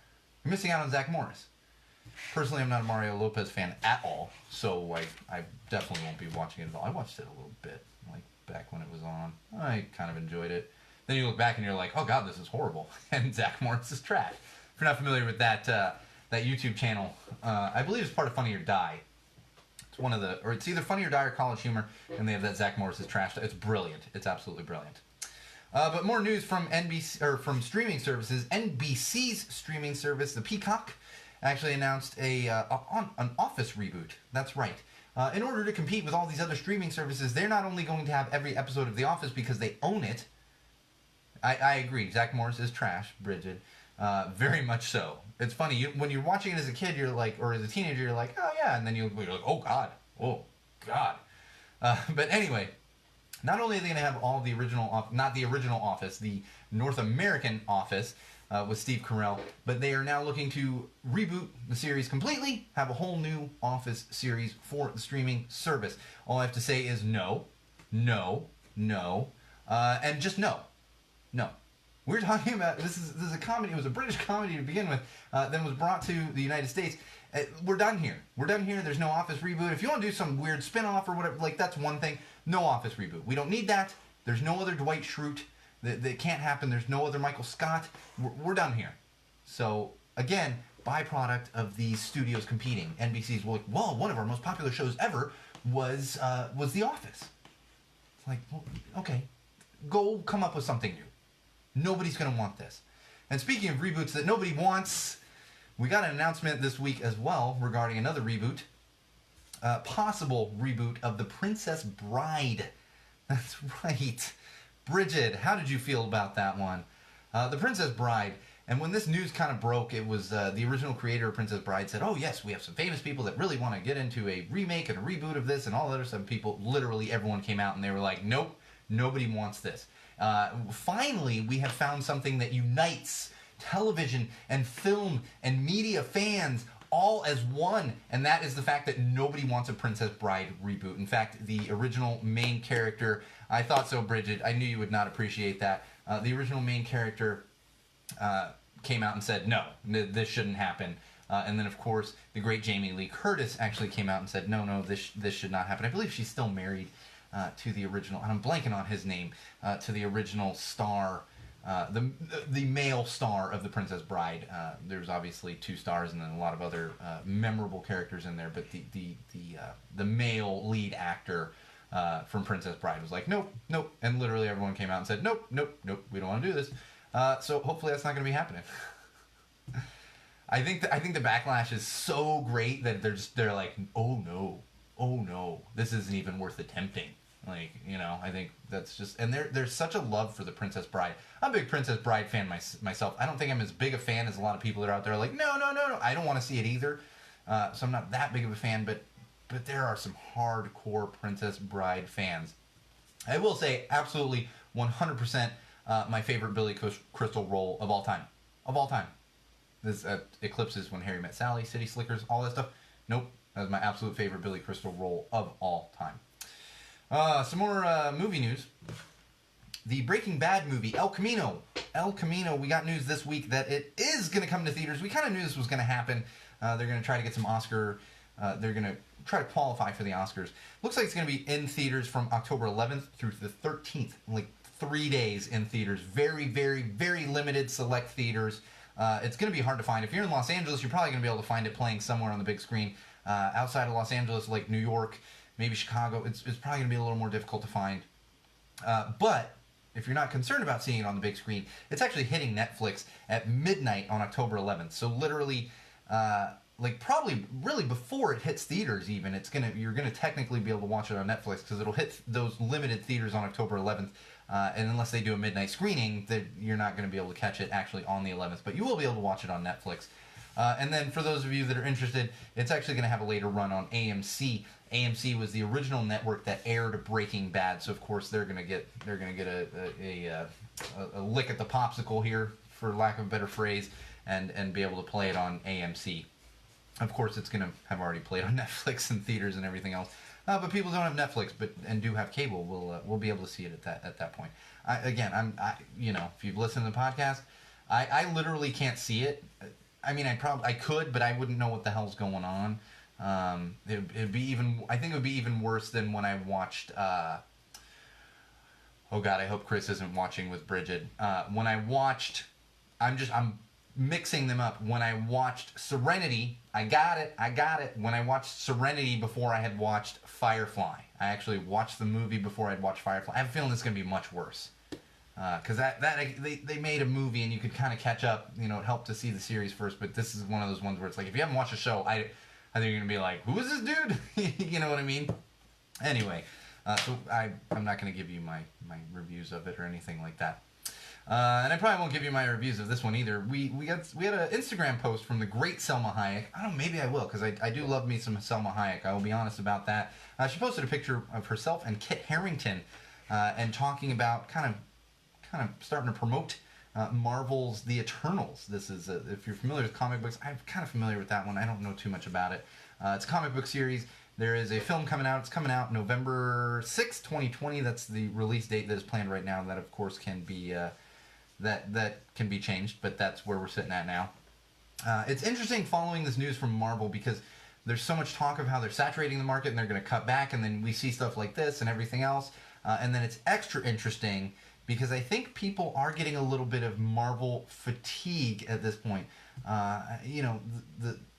You're missing out on Zach Morris. Personally, I'm not a Mario Lopez fan at all, so I definitely won't be watching it at all. I watched it a little bit, like back when it was on. I kind of enjoyed it. Then you look back and you're like, oh god, this is horrible. And Zach Morris is trash. If you're not familiar with that YouTube channel, I believe it's part of Funny or Die. It's one of it's either Funny or Die or College Humor, and they have that Zach Morris is trash. It's brilliant. It's absolutely brilliant. But more news from NBC or from streaming services. NBC's streaming service, the Peacock, actually announced an Office reboot. That's right. In order to compete with all these other streaming services, they're not only going to have every episode of The Office because they own it. I agree. Zach Morris is trash, Bridget. Very much so. It's funny when you're watching it as a kid, you're like, or as a teenager, you're like, oh yeah, and then you're like, oh god. But anyway. Not only are they going to have all the original, not the original Office, the North American Office with Steve Carell, but they are now looking to reboot the series completely, have a whole new Office series for the streaming service. All I have to say is no, and just no. We're talking about, this is a comedy, it was a British comedy to begin with, then was brought to the United States. We're done here. There's no Office reboot. If you want to do some weird spin-off or whatever, like that's one thing. No Office reboot. We don't need that. There's no other Dwight Schrute. That can't happen. There's no other Michael Scott. We're done here. So, again, byproduct of these studios competing. NBC's like, well, one of our most popular shows ever was The Office. It's like, well, okay, go come up with something new. Nobody's going to want this. And speaking of reboots that nobody wants, we got an announcement this week as well regarding another reboot. Possible reboot of The Princess Bride. That's right. Bridget, how did you feel about that one? The Princess Bride. And when this news kind of broke, it was the original creator of Princess Bride said, oh yes, we have some famous people that really want to get into a remake and a reboot of this and all that other stuff. People, literally everyone came out and they were like, nope, nobody wants this. Finally, we have found something that unites television and film and media fans all as one, and that is the fact that nobody wants a Princess Bride reboot. In fact, the original main character, I thought so, Bridget, I knew you would not appreciate that. The original main character came out and said, no, this shouldn't happen. And then, of course, the great Jamie Lee Curtis actually came out and said, no, this should not happen. I believe she's still married to the original, and I'm blanking on his name, to the original star, the male star of The Princess Bride. There's obviously two stars and then a lot of other memorable characters in there, but the male lead actor from Princess Bride was like, nope, and literally everyone came out and said, nope, we don't want to do this. So hopefully that's not going to be happening. I think the backlash is so great that they're like, oh no, this isn't even worth attempting. Like, you know, I think that's just, and there's such a love for the Princess Bride. I'm a big Princess Bride fan myself. I don't think I'm as big a fan as a lot of people that are out there like, no. I don't want to see it either. So I'm not that big of a fan, but there are some hardcore Princess Bride fans. I will say, absolutely, 100% my favorite Billy Crystal role of all time. Of all time. This eclipses When Harry Met Sally, City Slickers, all that stuff. Nope. That was my absolute favorite Billy Crystal role of all time. Some more movie news. The Breaking Bad movie, El Camino. El Camino, we got news this week that it is going to come to theaters. We kind of knew this was going to happen. They're going to try to get some Oscar... they're going to try to qualify for the Oscars. Looks like it's going to be in theaters from October 11th through the 13th. Like 3 days in theaters. Very, very, very limited select theaters. It's going to be hard to find. If you're in Los Angeles, you're probably going to be able to find it playing somewhere on the big screen. Outside of Los Angeles, like New York, maybe Chicago, it's probably going to be a little more difficult to find. But if you're not concerned about seeing it on the big screen, it's actually hitting Netflix at midnight on October 11th. So literally, like probably really before it hits theaters even, you're gonna technically be able to watch it on Netflix because it'll hit those limited theaters on October 11th. And unless they do a midnight screening, that you're not going to be able to catch it actually on the 11th. But you will be able to watch it on Netflix. And then for those of you that are interested, it's actually going to have a later run on AMC. AMC was the original network that aired Breaking Bad, so of course they're going to get a lick at the popsicle here, for lack of a better phrase, and be able to play it on AMC. Of course, it's going to have already played on Netflix and theaters and everything else. But people don't have Netflix, and do have cable. We'll be able to see it at that point. If you've listened to the podcast, I literally can't see it. I mean, I could, but I wouldn't know what the hell's going on. It'd be even. I think it would be even worse than when I watched. Oh God, I hope Chris isn't watching with Bridget. When I watched, I'm mixing them up. When I watched Serenity, I got it. When I watched Serenity before I had watched Firefly, I actually watched the movie before I'd watched Firefly. I have a feeling it's going to be much worse. Because they made a movie and you could kind of catch up. You know, it helped to see the series first, but this is one of those ones where it's like, if you haven't watched the show, I think you're going to be like, who is this dude? You know what I mean? Anyway, so I'm not going to give you my reviews of it or anything like that. And I probably won't give you my reviews of this one either. We had an Instagram post from the great Selma Hayek. I don't know, maybe I will, because I do love me some Selma Hayek. I will be honest about that. She posted a picture of herself and Kit Harington, and talking about kind of starting to promote Marvel's The Eternals. This is, if you're familiar with comic books, I'm kind of familiar with that one. I don't know too much about it. It's a comic book series. There is a film coming out. It's coming out November 6th, 2020. That's the release date that is planned right now. That, of course, can be that can be changed, but that's where we're sitting at now. It's interesting following this news from Marvel because there's so much talk of how they're saturating the market and they're going to cut back, and then we see stuff like this and everything else. And then it's extra interesting because I think people are getting a little bit of Marvel fatigue at this point.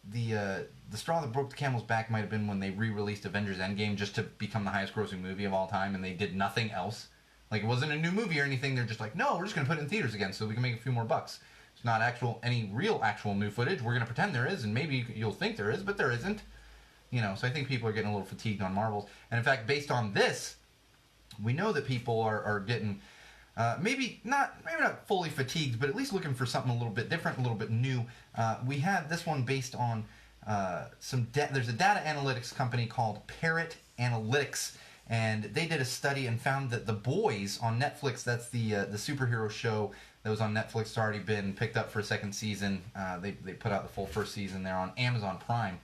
The straw that broke the camel's back might have been when they re-released Avengers Endgame just to become the highest-grossing movie of all time, and they did nothing else. Like, it wasn't a new movie or anything. They're just like, no, we're just going to put it in theaters again so we can make a few more bucks. It's not any real actual new footage. We're going to pretend there is, and maybe you'll think there is, but there isn't. You know, so I think people are getting a little fatigued on Marvels. And in fact, based on this, we know that people are getting... maybe not fully fatigued, but at least looking for something a little bit different, a little bit new. We had this one based on there's a data analytics company called Parrot Analytics, and they did a study and found that The Boys on Netflix, that's the superhero show that was on Netflix, it's already been picked up for a second season. They put out the full first season there on Amazon Prime.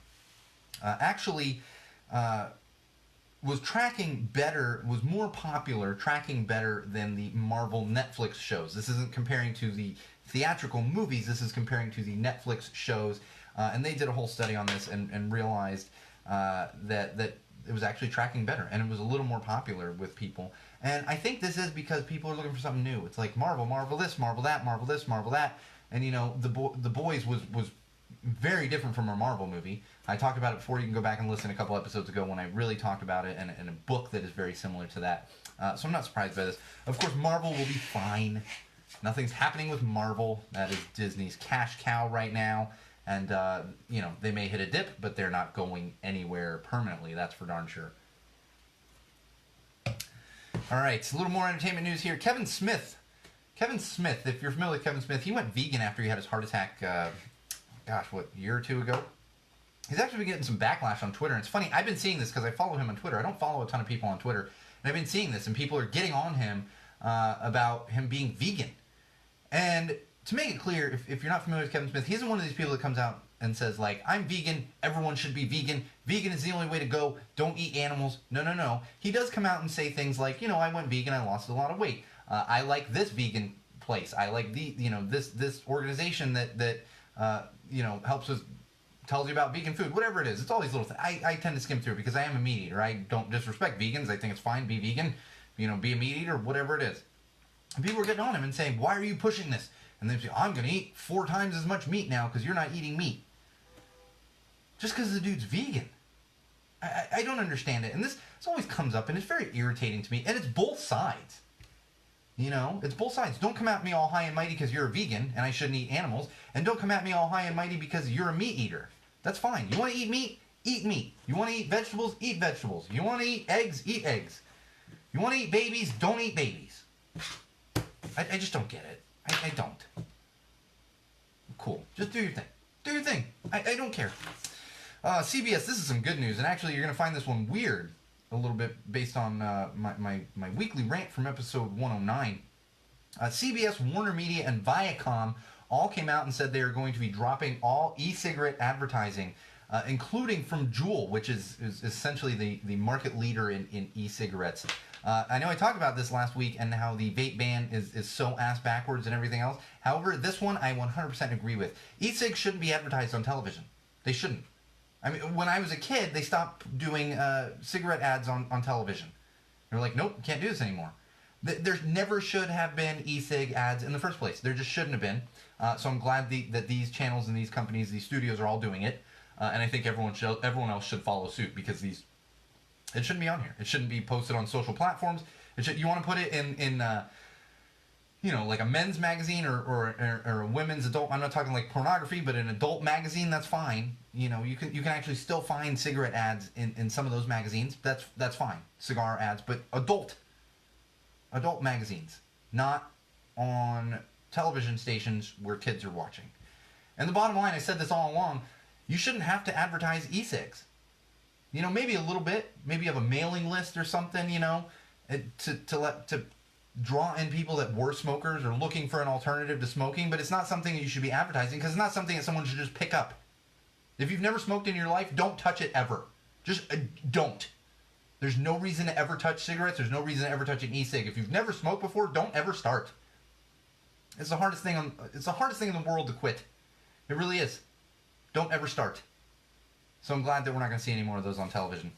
Was tracking better, was more popular, tracking better than the Marvel Netflix shows. This isn't comparing to the theatrical movies, this is comparing to the Netflix shows. And they did a whole study on this and realized that it was actually tracking better, and it was a little more popular with people. And I think this is because people are looking for something new. It's like Marvel this, Marvel that, Marvel this, Marvel that. And, you know, The Boys was very different from a Marvel movie. I talked about it before. You can go back and listen a couple episodes ago when I really talked about it, and a book that is very similar to that. So I'm not surprised by this. Of course, Marvel will be fine. Nothing's happening with Marvel. That is Disney's cash cow right now. And, they may hit a dip, but they're not going anywhere permanently. That's for darn sure. All right, a little more entertainment news here. Kevin Smith, if you're familiar with Kevin Smith, he went vegan after he had his heart attack, a year or two ago? He's actually been getting some backlash on Twitter. And it's funny, I've been seeing this because I follow him on Twitter. I don't follow a ton of people on Twitter. And I've been seeing this, and people are getting on him about him being vegan. And to make it clear, if you're not familiar with Kevin Smith, he's one of these people that comes out and says, like, I'm vegan, everyone should be vegan, vegan is the only way to go, don't eat animals. No. He does come out and say things like, I went vegan, I lost a lot of weight. I like this vegan place. I like this organization that helps us, tells you about vegan food, whatever it is. It's all these little things. I tend to skim through because I am a meat eater. I don't disrespect vegans. I think it's fine, be vegan, be a meat eater, whatever it is. And people are getting on him and saying, why are you pushing this? And they say, I'm going to eat 4 times as much meat now because you're not eating meat. Just because the dude's vegan. I don't understand it. And this always comes up, and it's very irritating to me. And it's both sides. It's both sides. Don't come at me all high and mighty because you're a vegan and I shouldn't eat animals. And don't come at me all high and mighty because you're a meat eater. That's fine. You want to eat meat? Eat meat. You want to eat vegetables? Eat vegetables. You want to eat eggs? Eat eggs. You want to eat babies? Don't eat babies. I just don't get it. I don't. Cool. Just do your thing. Do your thing. I don't care. CBS, this is some good news. And actually, you're going to find this one weird a little bit based on my weekly rant from episode 109. CBS, Warner Media, and Viacom all came out and said they are going to be dropping all e-cigarette advertising, including from Juul, which is essentially the market leader in e-cigarettes. I know I talked about this last week and how the vape ban is so ass backwards and everything else. However, this one I 100% agree with. E-cigs shouldn't be advertised on television. They shouldn't. I mean, when I was a kid, they stopped doing cigarette ads on television. They were like, nope, can't do this anymore. There never should have been e-cig ads in the first place. There just shouldn't have been. So I'm glad that these channels and these companies, these studios are all doing it. And I think everyone else should follow suit because it shouldn't be on here. It shouldn't be posted on social platforms. You want to put it in like a men's magazine or a women's adult. I'm not talking like pornography, but an adult magazine, that's fine. You can actually still find cigarette ads in some of those magazines. That's fine. Cigar ads, but adult magazines, not on television stations where kids are watching. And the bottom line, I said this all along, you shouldn't have to advertise e-cigs. Maybe a little bit. Maybe you have a mailing list or something, to draw in people that were smokers or looking for an alternative to smoking, but it's not something that you should be advertising because it's not something that someone should just pick up. If you've never smoked in your life, don't touch it ever. Just don't. There's no reason to ever touch cigarettes. There's no reason to ever touch an e-cig. If you've never smoked before, don't ever start. It's the hardest thing in the world to quit. It really is. Don't ever start. So I'm glad that we're not going to see any more of those on television.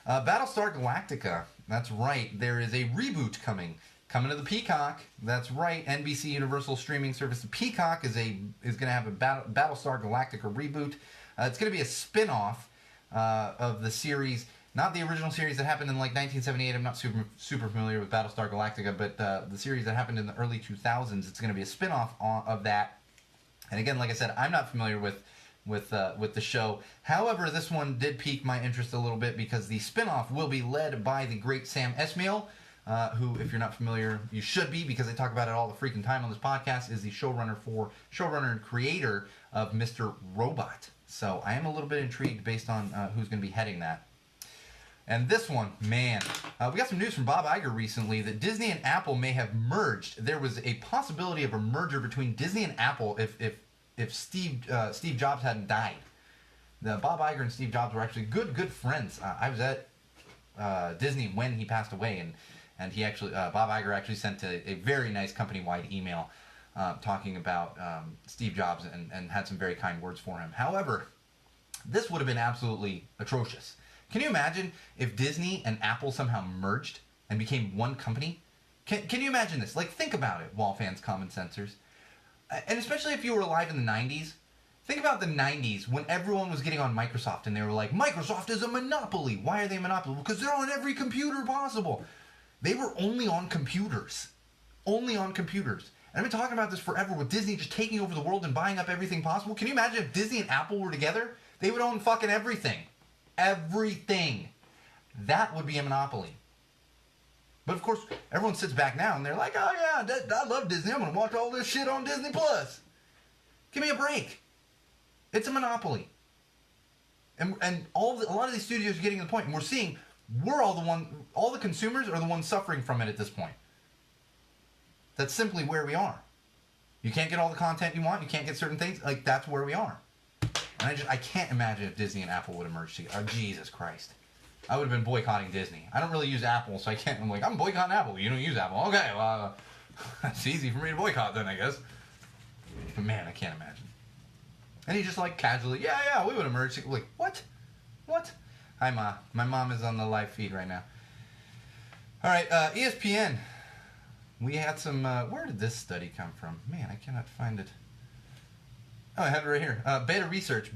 Battlestar Galactica. That's right. There is a reboot coming to the Peacock. That's right. NBC Universal streaming service. The Peacock is going to have a Battlestar Galactica reboot. It's going to be a spin-off of the series, not the original series that happened in like 1978. I'm not super familiar with Battlestar Galactica, but the series that happened in the early 2000s. It's going to be a spin-off of that. And again, like I said, I'm not familiar with the show. However, this one did pique my interest a little bit because the spin-off will be led by the great Sam Esmail, who, if you're not familiar, you should be because I talk about it all the freaking time on this podcast, is the showrunner and creator of Mr. Robot. So I am a little bit intrigued based on who's going to be heading that. And this one, man, we got some news from Bob Iger recently that Disney and Apple may have merged. There was a possibility of a merger between Disney and Apple if Steve Jobs hadn't died. Bob Iger and Steve Jobs were actually good friends. I was at Disney when he passed away, and he actually Bob Iger actually sent a very nice company-wide email talking about Steve Jobs and had some very kind words for him. However, this would have been absolutely atrocious. Can you imagine if Disney and Apple somehow merged and became one company? Can you imagine this? Like, think about it, wall fans, common sensors. And especially if you were alive in the 90s. Think about the 90s when everyone was getting on Microsoft and they were like, Microsoft is a monopoly. Why are they a monopoly? Because they're on every computer possible. They were only on computers. Only on computers. And I've been talking about this forever with Disney just taking over the world and buying up everything possible. Can you imagine if Disney and Apple were together? They would own fucking everything. Everything. That would be a monopoly. But of course, everyone sits back now and they're like, oh yeah, I love Disney. I'm going to watch all this shit on Disney Plus. Give me a break. It's a monopoly. And a lot of these studios are getting to the point, and we're seeing all the consumers are the ones suffering from it at this point. That's simply where we are. You can't get all the content you want. You can't get certain things. Like, that's where we are. And I can't imagine if Disney and Apple would emerge together. Oh, Jesus Christ. I would have been boycotting Disney. I don't really use Apple, so I can't. I'm like, I'm boycotting Apple. You don't use Apple. Okay, well, it's easy for me to boycott then, I guess. But man, I can't imagine. And he just like casually, yeah, we would emerge. Like, what? Hi, Ma. My mom is on the live feed right now. All right, ESPN. We had some, where did this study come from? Man, I cannot find it. Oh, I have it right here. Beta Research,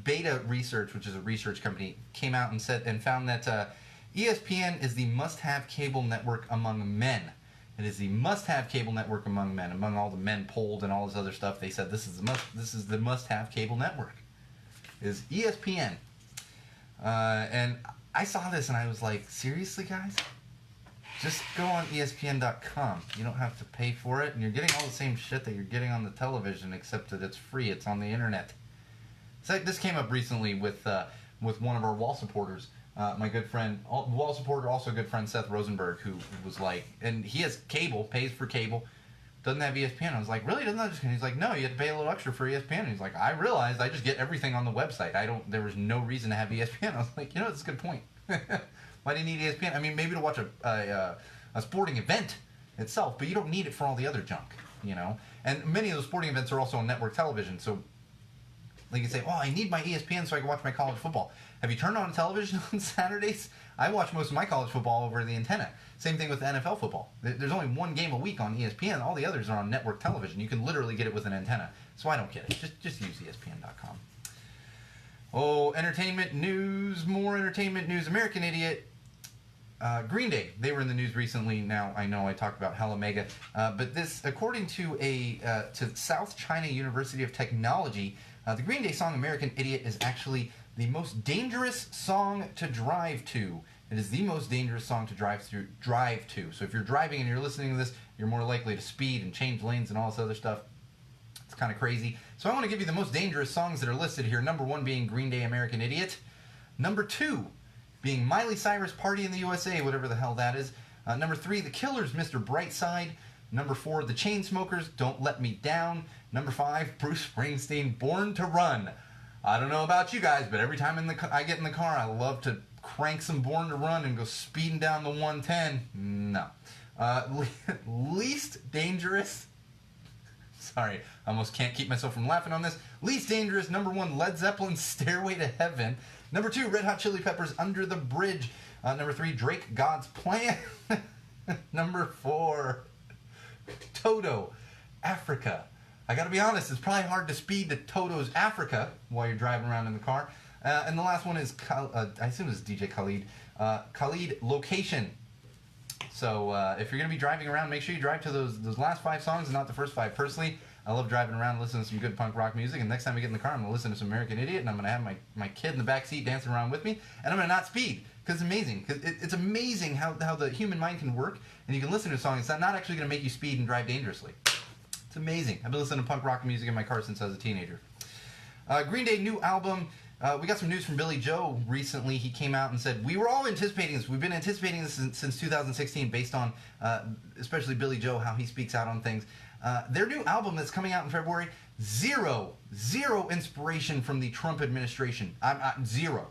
which is a research company, came out and found that ESPN is the must-have cable network among men. It is the must-have cable network among men. Among all the men polled and all this other stuff, they said this is the must-have cable network. Is ESPN. And I saw this and I was like, seriously, guys? Just go on ESPN.com. You don't have to pay for it, and you're getting all the same shit that you're getting on the television, except that it's free. It's on the internet. So this came up recently with one of our wall supporters, my good friend, wall supporter, also a good friend Seth Rosenberg, who was like, and he has cable, pays for cable, doesn't have ESPN. I was like, really? Doesn't that just? He's like, no, you have to pay a little extra for ESPN. And he's like, I realized I just get everything on the website. There was no reason to have ESPN. I was like, that's a good point. Why do you need ESPN? I mean, maybe to watch a sporting event itself, but you don't need it for all the other junk, And many of those sporting events are also on network television, so like you say, I need my ESPN so I can watch my college football. Have you turned on television on Saturdays? I watch most of my college football over the antenna. Same thing with the NFL football. There's only one game a week on ESPN. All the others are on network television. You can literally get it with an antenna. So I don't get it. Just use ESPN.com. Oh, entertainment news, more entertainment news. American Idiot. Green Day, they were in the news recently. Now, I know I talked about Hella Mega, but this, according to to South China University of Technology, the Green Day song American Idiot is actually the most dangerous song to drive to. It is the most dangerous song to drive to. So if you're driving and you're listening to this, you're more likely to speed and change lanes and all this other stuff. It's kind of crazy. So I want to give you the most dangerous songs that are listed here. Number 1 being Green Day American Idiot. Number 2 being Miley Cyrus Party in the USA, whatever the hell that is. Number 3, The Killers, Mr. Brightside. Number 4, The Chainsmokers, Don't Let Me Down. Number 5, Bruce Springsteen, Born to Run. I don't know about you guys, but every time I get in the car, I love to crank some Born to Run and go speeding down the 110. No. Least dangerous. Sorry, I almost can't keep myself from laughing on this. Least dangerous, number 1, Led Zeppelin's Stairway to Heaven. Number 2, Red Hot Chili Peppers, Under the Bridge. Number 3, Drake, God's Plan. Number 4, Toto, Africa. I gotta be honest, it's probably hard to speed to Toto's Africa while you're driving around in the car. And the last one is, I assume it's DJ Khalid. Khalid, Location. So if you're gonna be driving around, make sure you drive to those last 5 songs and not the first 5. Personally, I love driving around and listening to some good punk rock music, and next time I get in the car, I'm going to listen to some American Idiot, and I'm going to have my kid in the back seat dancing around with me, and I'm going to not speed, because it's amazing. Cause it's amazing how the human mind can work, and you can listen to a song, it's not actually going to make you speed and drive dangerously. It's amazing. I've been listening to punk rock music in my car since I was a teenager. Green Day new album. We got some news from Billy Joe recently. He came out and said, we were all anticipating this. We've been anticipating this since 2016 based on, especially Billy Joe, how he speaks out on things. Their new album that's coming out in February, zero inspiration from the Trump administration. Zero.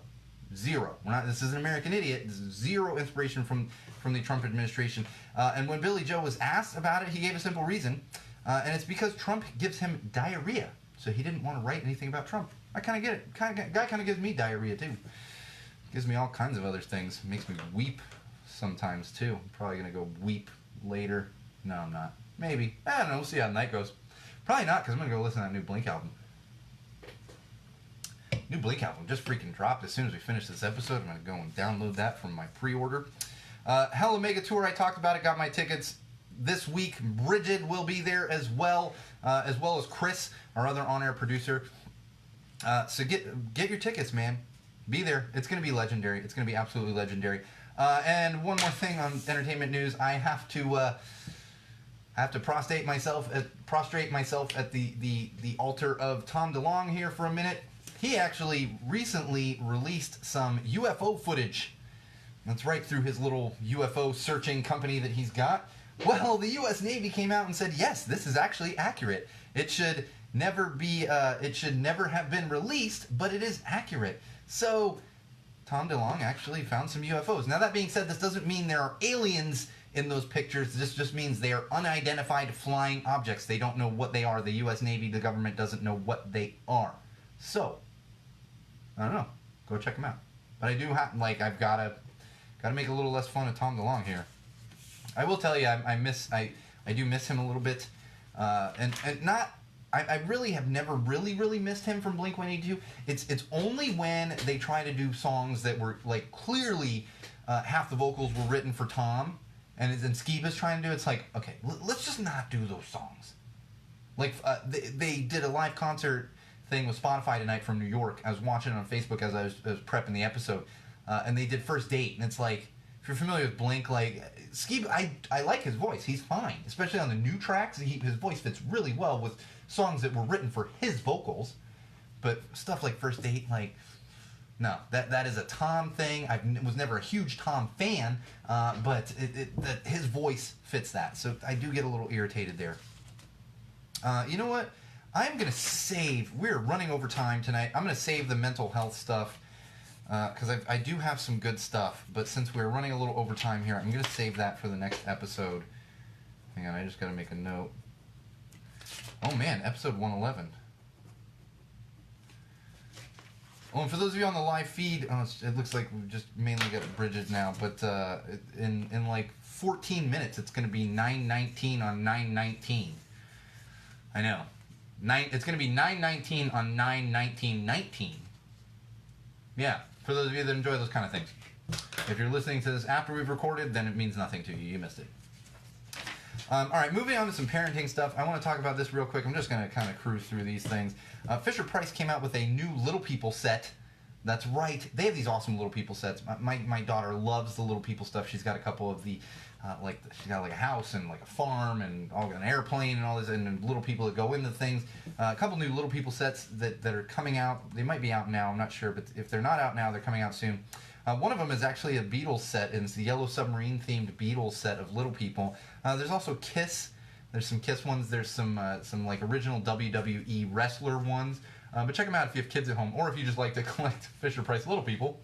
This is an American Idiot. This is zero inspiration from the Trump administration. And when Billy Joe was asked about it, he gave a simple reason. And it's because Trump gives him diarrhea. So he didn't want to write anything about Trump. I kind of get it. Guy kind of gives me diarrhea, too. Gives me all kinds of other things. Makes me weep sometimes, too. I'm probably going to go weep later. No, I'm not. Maybe. I don't know. We'll see how the night goes. Probably not, because I'm going to go listen to that new Blink album. New Blink album just freaking dropped as soon as we finish this episode. I'm going to go and download that from my pre-order. Hella Mega Tour, I talked about it, got my tickets. this week. Bridget will be there as well as Chris, our other on-air producer. So get your tickets, man. Be there. It's going to be legendary. It's going to be absolutely legendary. And one more thing on entertainment news, I have to prostrate myself at the altar of Tom DeLonge here for a minute. He actually recently released some UFO footage. That's right, through his little UFO searching company that he's got. Well, the U.S. Navy came out and said, yes, this is actually accurate. It should never have been released, but it is accurate. So, Tom DeLonge actually found some UFOs. Now, that being said, this doesn't mean there are aliens in those pictures. This just means they are unidentified flying objects. They don't know what they are. The U.S. Navy, the government, doesn't know what they are. So, I don't know. Go check them out. But I do have, I've got to make a little less fun of Tom DeLonge here. I will tell you, I do miss him a little bit, I really have never really missed him from Blink-182. It's only when they try to do songs that were clearly half the vocals were written for Tom, and Skiba's trying to do. It's like, okay, let's just not do those songs. They did a live concert thing with Spotify tonight from New York. I was watching it on Facebook as I was prepping the episode, and they did First Date, and it's like, if you're familiar with Blink, Skiba, I like his voice. He's fine, especially on the new tracks. His voice fits really well with songs that were written for his vocals. But stuff like First Date, no, that is a Tom thing. I was never a huge Tom fan, but his voice fits that. So I do get a little irritated there. You know what? I'm going to save. We're running over time tonight. I'm going to save the mental health stuff because I do have some good stuff. But since we're running a little over time here, I'm going to save that for the next episode. Hang on, I just got to make a note. Oh man, episode 111. Oh, and for those of you on the live feed, it looks like we've just mainly got Bridget now, but in 14 minutes, it's going to be 9:19 on 9:19. I know. It's going to be 9:19 on 9:19:19. Yeah, for those of you that enjoy those kind of things. If you're listening to this after we've recorded, then it means nothing to you. You missed it. All right, moving on to some parenting stuff. I want to talk about this real quick. I'm just going to kind of cruise through these things. Fisher-Price came out with a new Little People set. That's right. They have these awesome Little People sets. My daughter loves the Little People stuff. She's got a couple of the, she's got a house and a farm and an airplane and all this, and Little People that go into things. A couple new Little People sets that are coming out. They might be out now. I'm not sure, but if they're not out now, they're coming out soon. One of them is actually a Beatles set, and it's the Yellow Submarine themed Beatles set of Little People. There's also Kiss. There's some Kiss ones. There's some original WWE wrestler ones. But check them out if you have kids at home, or if you just like to collect Fisher-Price Little People.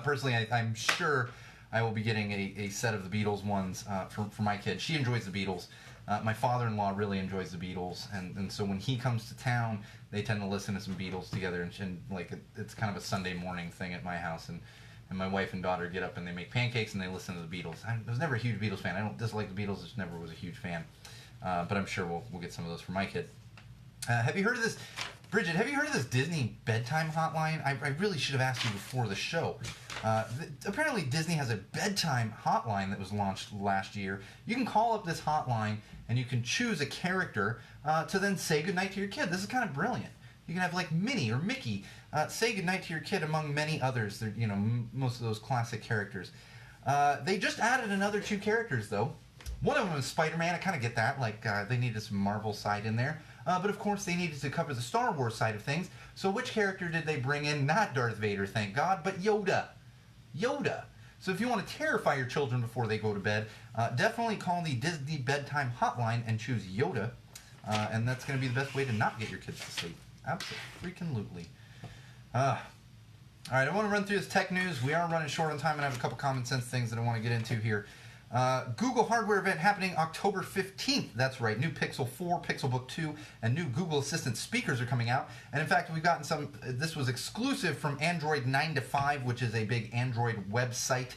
Personally, I'm sure I will be getting a set of the Beatles ones for my kid. She enjoys the Beatles. My father-in-law really enjoys the Beatles, and so when he comes to town, they tend to listen to some Beatles together, and it's kind of a Sunday morning thing at my house, and my wife and daughter get up and they make pancakes and they listen to the Beatles. I was never a huge Beatles fan. I don't dislike the Beatles, just never was a huge fan. But I'm sure we'll get some of those for my kid. Have you heard of this? Bridget, have you heard of this Disney bedtime hotline? I really should have asked you before the show. Apparently Disney has a bedtime hotline that was launched last year. You can call up this hotline and you can choose a character to then say goodnight to your kid. This is kind of brilliant. You can have Minnie or Mickey say goodnight to your kid among many others. They're, most of those classic characters. They just added another 2 characters though. One of them is Spider-Man. I kind of get that. They needed some Marvel side in there. But of course they needed to cover the Star Wars side of things. So which character did they bring in? Not Darth Vader, thank God, but Yoda. Yoda. So if you want to terrify your children before they go to bed, definitely call the Disney bedtime hotline and choose Yoda. And that's going to be the best way to not get your kids to sleep. Absolutely. All right, I want to run through this tech news. We are running short on time, and I have a couple common sense things that I want to get into here. Google hardware event happening October 15th. That's right. New Pixel 4, Pixelbook 2, and new Google Assistant speakers are coming out. And in fact, we've gotten some. This was exclusive from Android 9 to 5, which is a big Android website.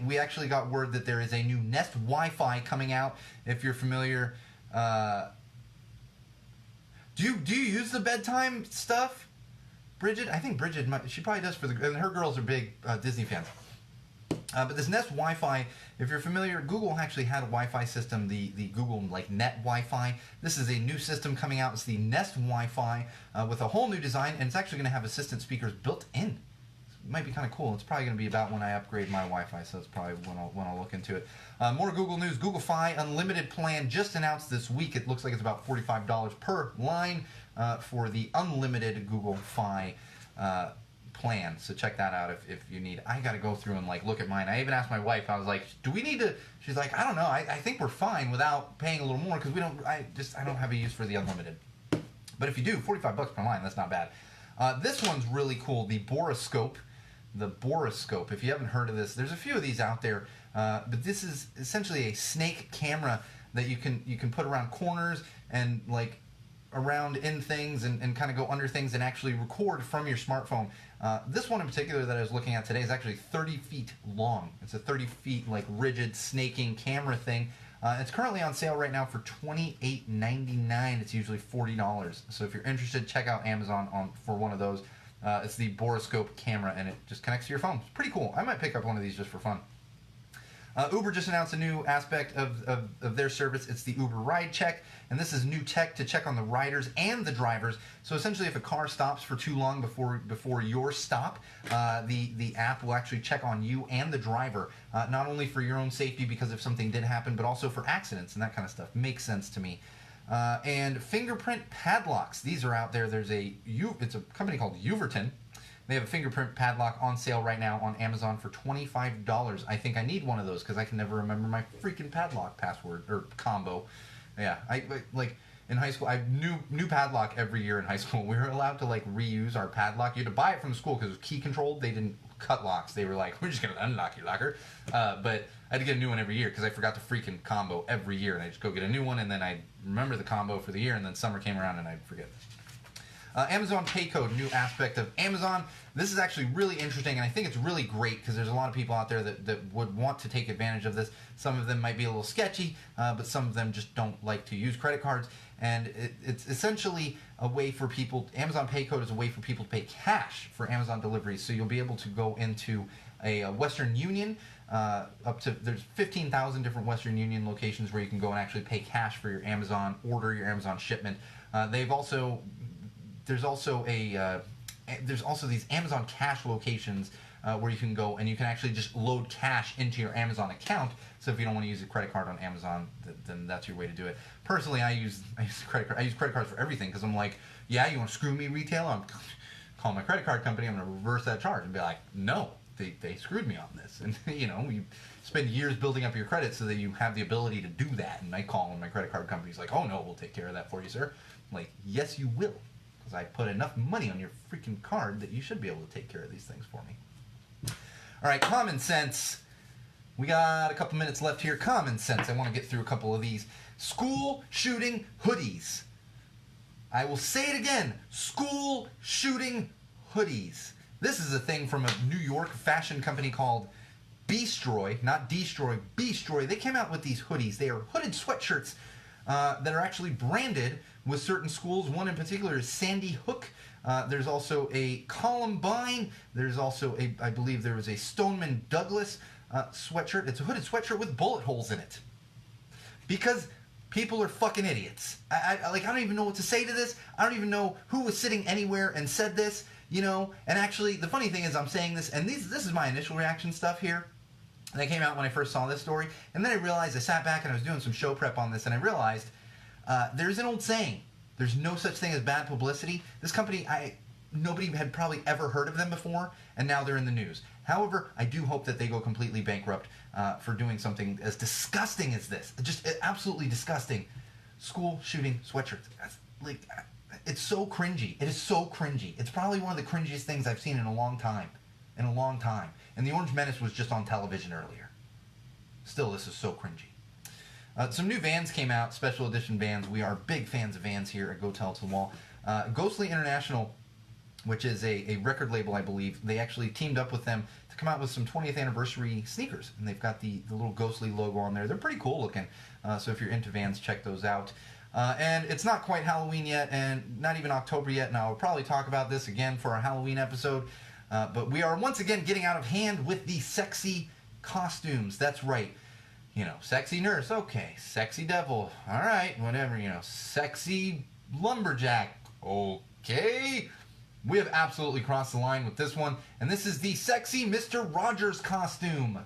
We actually got word that there is a new Nest Wi-Fi coming out. If you're familiar, do you use the bedtime stuff, Bridget? I think Bridget she probably does and her girls are big Disney fans. But this Nest Wi-Fi, if you're familiar, Google actually had a Wi-Fi system, the Google like Net Wi-Fi. This is a new system coming out. It's the Nest Wi-Fi with a whole new design, and it's actually going to have assistant speakers built in. It might be kind of cool. It's probably going to be about when I upgrade my Wi-Fi, so it's probably when I'll look into it. More Google news. Google Fi Unlimited plan just announced this week. It looks like it's about $45 per line for the unlimited Google Fi plan. So check that out if you need. I got to go through and like look at mine. I even asked my wife. I was like, "Do we need to?" She's like, "I don't know. I think we're fine without paying a little more because we don't. I don't have a use for the unlimited. But if you do, $45 per line. That's not bad. This one's really cool. The Boroscope. The Boroscope. If you haven't heard of this, there's a few of these out there. But this is essentially a snake camera that you can put around corners and like around in things and kind of go under things and actually record from your smartphone. This one in particular that I was looking at today is actually 30 feet long. It's a 30 feet like rigid snaking camera thing. It's currently on sale right now for $28.99. It's usually $40. So if you're interested, check out Amazon for one of those. It's the Boroscope camera, and it just connects to your phone. It's pretty cool. I might pick up one of these just for fun. Uber just announced a new aspect of their service. It's the Uber Ride Check, and this is new tech to check on the riders and the drivers. So essentially, if a car stops for too long before your stop, the app will actually check on you and the driver, not only for your own safety because if something did happen, but also for accidents and that kind of stuff. Makes sense to me. And fingerprint padlocks. These are out there. It's a company called Uverton. They have a fingerprint padlock on sale right now on Amazon for $25. I think I need one of those because I can never remember my freaking padlock password or combo. Yeah, I like in high school. I new padlock every year in high school. We were allowed to like reuse our padlock. You had to buy it from the school because it was key controlled. They didn't cut locks. They were like, we're just gonna unlock your locker. But I had to get a new one every year because I forgot the freaking combo every year, and I just go get a new one, and then I remember the combo for the year, and then summer came around and I'd forget. Amazon Pay Code, new aspect of Amazon. This is actually really interesting, and I think it's really great because there's a lot of people out there that would want to take advantage of this. Some of them might be a little sketchy, but some of them just don't like to use credit cards. And it's essentially a way for people, Amazon Pay Code is a way for people to pay cash for Amazon deliveries. So you'll be able to go into a Western Union, there's 15,000 different Western Union locations where you can go and actually pay cash for your Amazon order, your Amazon shipment. There's also these Amazon Cash locations where you can go and you can actually just load cash into your Amazon account. So if you don't want to use a credit card on Amazon, then that's your way to do it. Personally, I use credit cards for everything because I'm like, yeah, you want to screw me, retailer? I'm call my credit card company. I'm going to reverse that charge and be like, no, they screwed me on this. And you spend years building up your credit so that you have the ability to do that. And I call and my credit card company's like, oh no, we'll take care of that for you, sir. I'm like, yes, you will. I put enough money on your freaking card that you should be able to take care of these things for me. All right, common sense. We got a couple minutes left here. Common sense. I want to get through a couple of these. School shooting hoodies. I will say it again. School shooting hoodies. This is a thing from a New York fashion company called Beastroy, not Destroy, Beastroy. They came out with these hoodies. They are hooded sweatshirts that are actually branded with certain schools. One in particular is Sandy Hook. There's also a Columbine. There's also I believe there was a Stoneman Douglas sweatshirt. It's a hooded sweatshirt with bullet holes in it. Because people are fucking idiots. I don't even know what to say to this. I don't even know who was sitting anywhere and said this, And actually, the funny thing is I'm saying this, and this is my initial reaction stuff here. That came out when I first saw this story. And then I realized, I sat back and I was doing some show prep on this, and I realized there's an old saying. There's no such thing as bad publicity. This company, nobody had probably ever heard of them before, and now they're in the news. However, I do hope that they go completely bankrupt for doing something as disgusting as this. Just absolutely disgusting. School shooting sweatshirts. It's so cringy. It is so cringy. It's probably one of the cringiest things I've seen in a long time. And the Orange Menace was just on television earlier. Still, this is so cringy. Some new vans came out, special edition vans. We are big fans of vans here at Go Tell It to the Wall. Ghostly International, which is a record label, I believe, they actually teamed up with them to come out with some 20th anniversary sneakers. And they've got the little Ghostly logo on there. They're pretty cool looking. So if you're into vans, check those out. And it's not quite Halloween yet, and not even October yet. Now, I'll probably talk about this again for our Halloween episode. But we are once again getting out of hand with the sexy costumes. That's right. Sexy nurse, okay. Sexy devil, all right, whatever. Sexy lumberjack, okay. We have absolutely crossed the line with this one, and this is the sexy Mr. Rogers costume.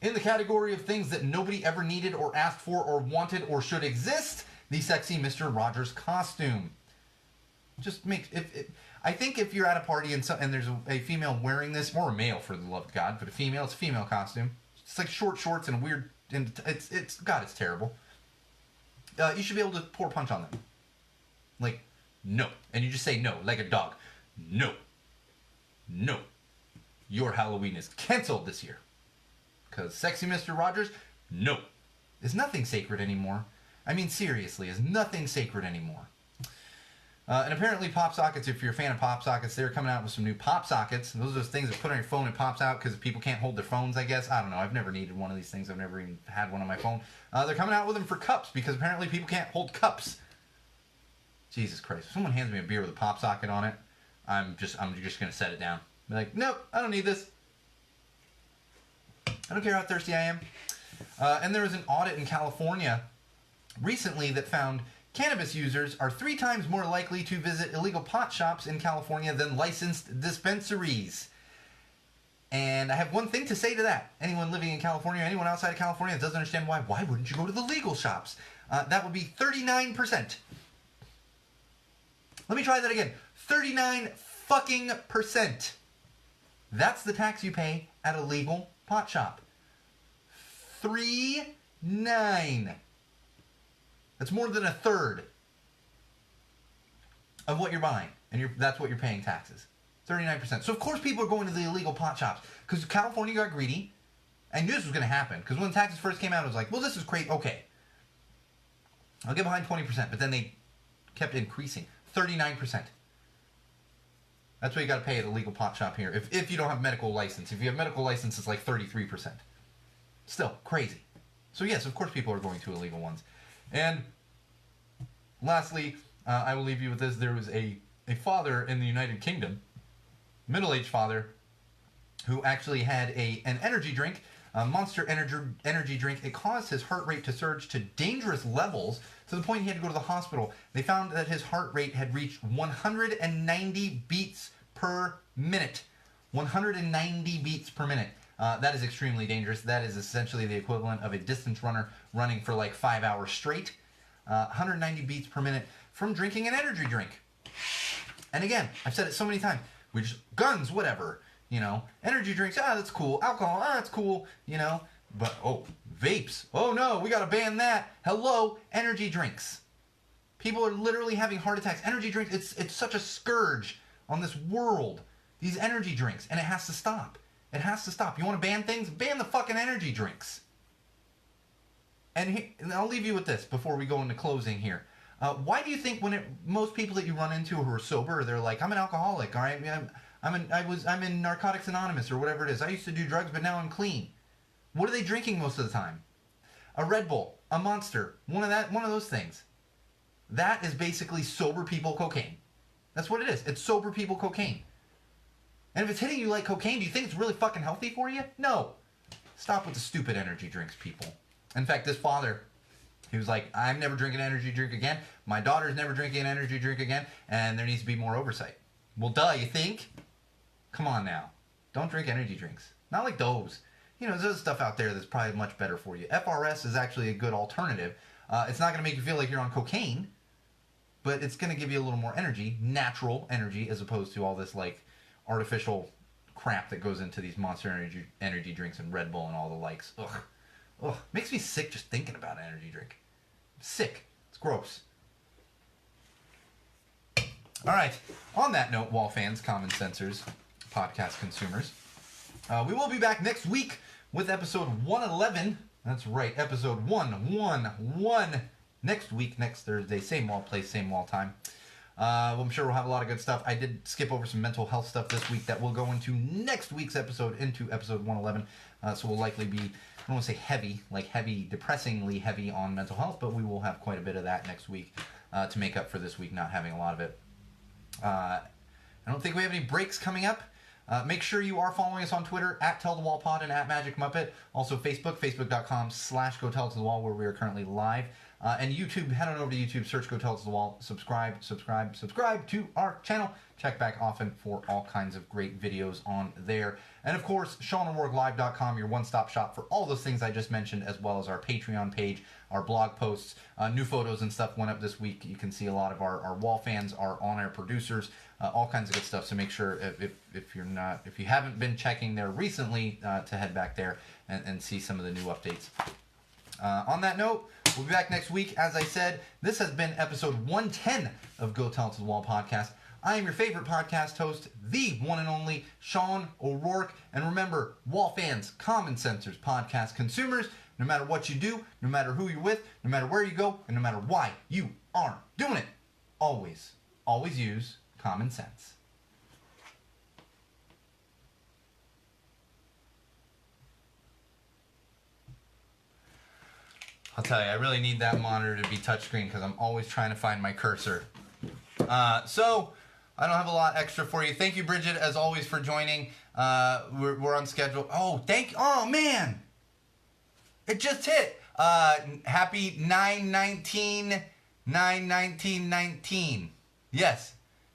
In the category of things that nobody ever needed or asked for or wanted or should exist, the sexy Mr. Rogers costume. Just makes I think if you're at a party and there's a female wearing this, or a male for the love of God, but it's a female costume. It's like short shorts and weird, and it's terrible. You should be able to pour punch on them. Like, no. And you just say no, like a dog. No. No. Your Halloween is canceled this year. Because sexy Mr. Rogers, no. Is nothing sacred anymore. I mean, seriously, is nothing sacred anymore. And apparently pop sockets, if you're a fan of pop sockets, they're coming out with some new pop sockets. And those are those things that put on your phone and pops out because people can't hold their phones, I guess. I don't know. I've never needed one of these things. I've never even had one on my phone. They're coming out with them for cups because apparently people can't hold cups. Jesus Christ. If someone hands me a beer with a pop socket on it, I'm just going to set it down. Be like, nope, I don't need this. I don't care how thirsty I am. And there was an audit in California recently that found cannabis users are 3 times more likely to visit illegal pot shops in California than licensed dispensaries. And I have one thing to say to that. Anyone living in California, anyone outside of California that doesn't understand why wouldn't you go to the legal shops? That would be 39%. Let me try that again. 39 fucking %. That's the tax you pay at a legal pot shop. 39. That's more than a third of what you're buying, and that's what you're paying taxes. 39%. So of course people are going to the illegal pot shops because California got greedy. I knew this was going to happen because when taxes first came out, it was like, well, this is crazy. Okay, I'll get behind 20%, but then they kept increasing. 39%. That's what you got to pay at a legal pot shop here. If you don't have medical license. If you have medical license, it's like 33%. Still, crazy. So yes, of course people are going to illegal ones. And lastly, I will leave you with this. There was a father in the United Kingdom, middle-aged father, who actually had an energy drink, a Monster energy drink. It caused his heart rate to surge to dangerous levels to the point he had to go to the hospital. They found that his heart rate had reached 190 beats per minute. 190 beats per minute. That is extremely dangerous. That is essentially the equivalent of a distance runner running for like 5 hours straight. 190 beats per minute from drinking an energy drink. And again, I've said it so many times. We just, guns, whatever. Energy drinks, that's cool. Alcohol, that's cool. But, vapes. Oh no, we gotta ban that. Hello, energy drinks. People are literally having heart attacks. Energy drinks, it's such a scourge on this world. These energy drinks, and it has to stop. It has to stop. You want to ban things? Ban the fucking energy drinks. And I'll leave you with this before we go into closing here. Why do you think most people that you run into who are sober, they're like, I'm an alcoholic, all right? I'm in Narcotics Anonymous or whatever it is. I used to do drugs, but now I'm clean. What are they drinking most of the time? A Red Bull, a Monster, one of those things. That is basically sober people cocaine. That's what it is. It's sober people cocaine. And if it's hitting you like cocaine, do you think it's really fucking healthy for you? No. Stop with the stupid energy drinks, people. In fact, this father, he was like, I'm never drinking an energy drink again. My daughter's never drinking an energy drink again. And there needs to be more oversight. Well, duh, you think? Come on now. Don't drink energy drinks. Not like those. There's stuff out there that's probably much better for you. FRS is actually a good alternative. It's not going to make you feel like you're on cocaine, but it's going to give you a little more energy, natural energy, as opposed to all this, like, artificial crap that goes into these Monster energy drinks and Red Bull and all the likes. Ugh. Makes me sick just thinking about an energy drink. Sick. It's gross. All right. On that note, wall fans, common sensors, podcast consumers, we will be back next week with episode 111. That's right, episode 111. Next week, next Thursday, same wall place, same wall time. I'm sure we'll have a lot of good stuff. I did skip over some mental health stuff this week that will go into next week's episode, into episode 111. So we'll likely be, I don't want to say heavy, depressingly heavy on mental health, but we will have quite a bit of that next week to make up for this week not having a lot of it. I don't think we have any breaks coming up. Make sure you are following us on Twitter at Tell the Wall Pod and at Magic Muppet. Also Facebook, facebook.com/Go Tell to the Wall, where we are currently live. And YouTube, head on over to YouTube, search Go Tell It to the Wall, subscribe to our channel. Check back often for all kinds of great videos on there. And of course, SeanO'RourkeLive.com, your one-stop shop for all those things I just mentioned, as well as our Patreon page, our blog posts, new photos and stuff went up this week. You can see a lot of our wall fans, our on-air producers, all kinds of good stuff. So make sure if you haven't been checking there recently, to head back there and see some of the new updates. On that note, we'll be back next week. As I said, this has been episode 110 of Go Tell It to the Wall podcast. I am your favorite podcast host, the one and only Sean O'Rourke. And remember, wall fans, common sensors, podcast consumers, no matter what you do, no matter who you're with, no matter where you go, and no matter why you are doing it, always use common sense. I'll tell you, I really need that monitor to be touchscreen because I'm always trying to find my cursor. So, I don't have a lot extra for you. Thank you, Bridget, as always, for joining. We're on schedule. Oh, man! It just hit. Happy 9/19/19/19. Yes.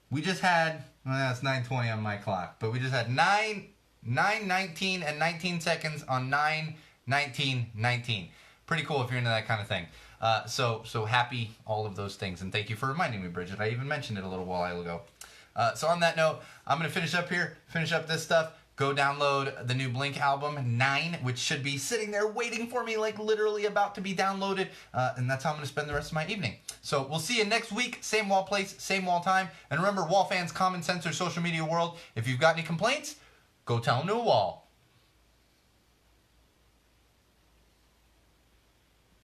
We just had, it's 9:20 on my clock, but we just had 9/19 and 19 seconds on 9/19/19. Pretty cool if you're into that kind of thing. So happy all of those things. And thank you for reminding me, Bridget. I even mentioned it a little while ago. So on that note, I'm going to finish up this stuff. Go download the new Blink album, 9, which should be sitting there waiting for me, like literally about to be downloaded. And that's how I'm going to spend the rest of my evening. So we'll see you next week. Same wall place, same wall time. And remember, wall fans, common sensor, social media world, if you've got any complaints, go tell them to a wall.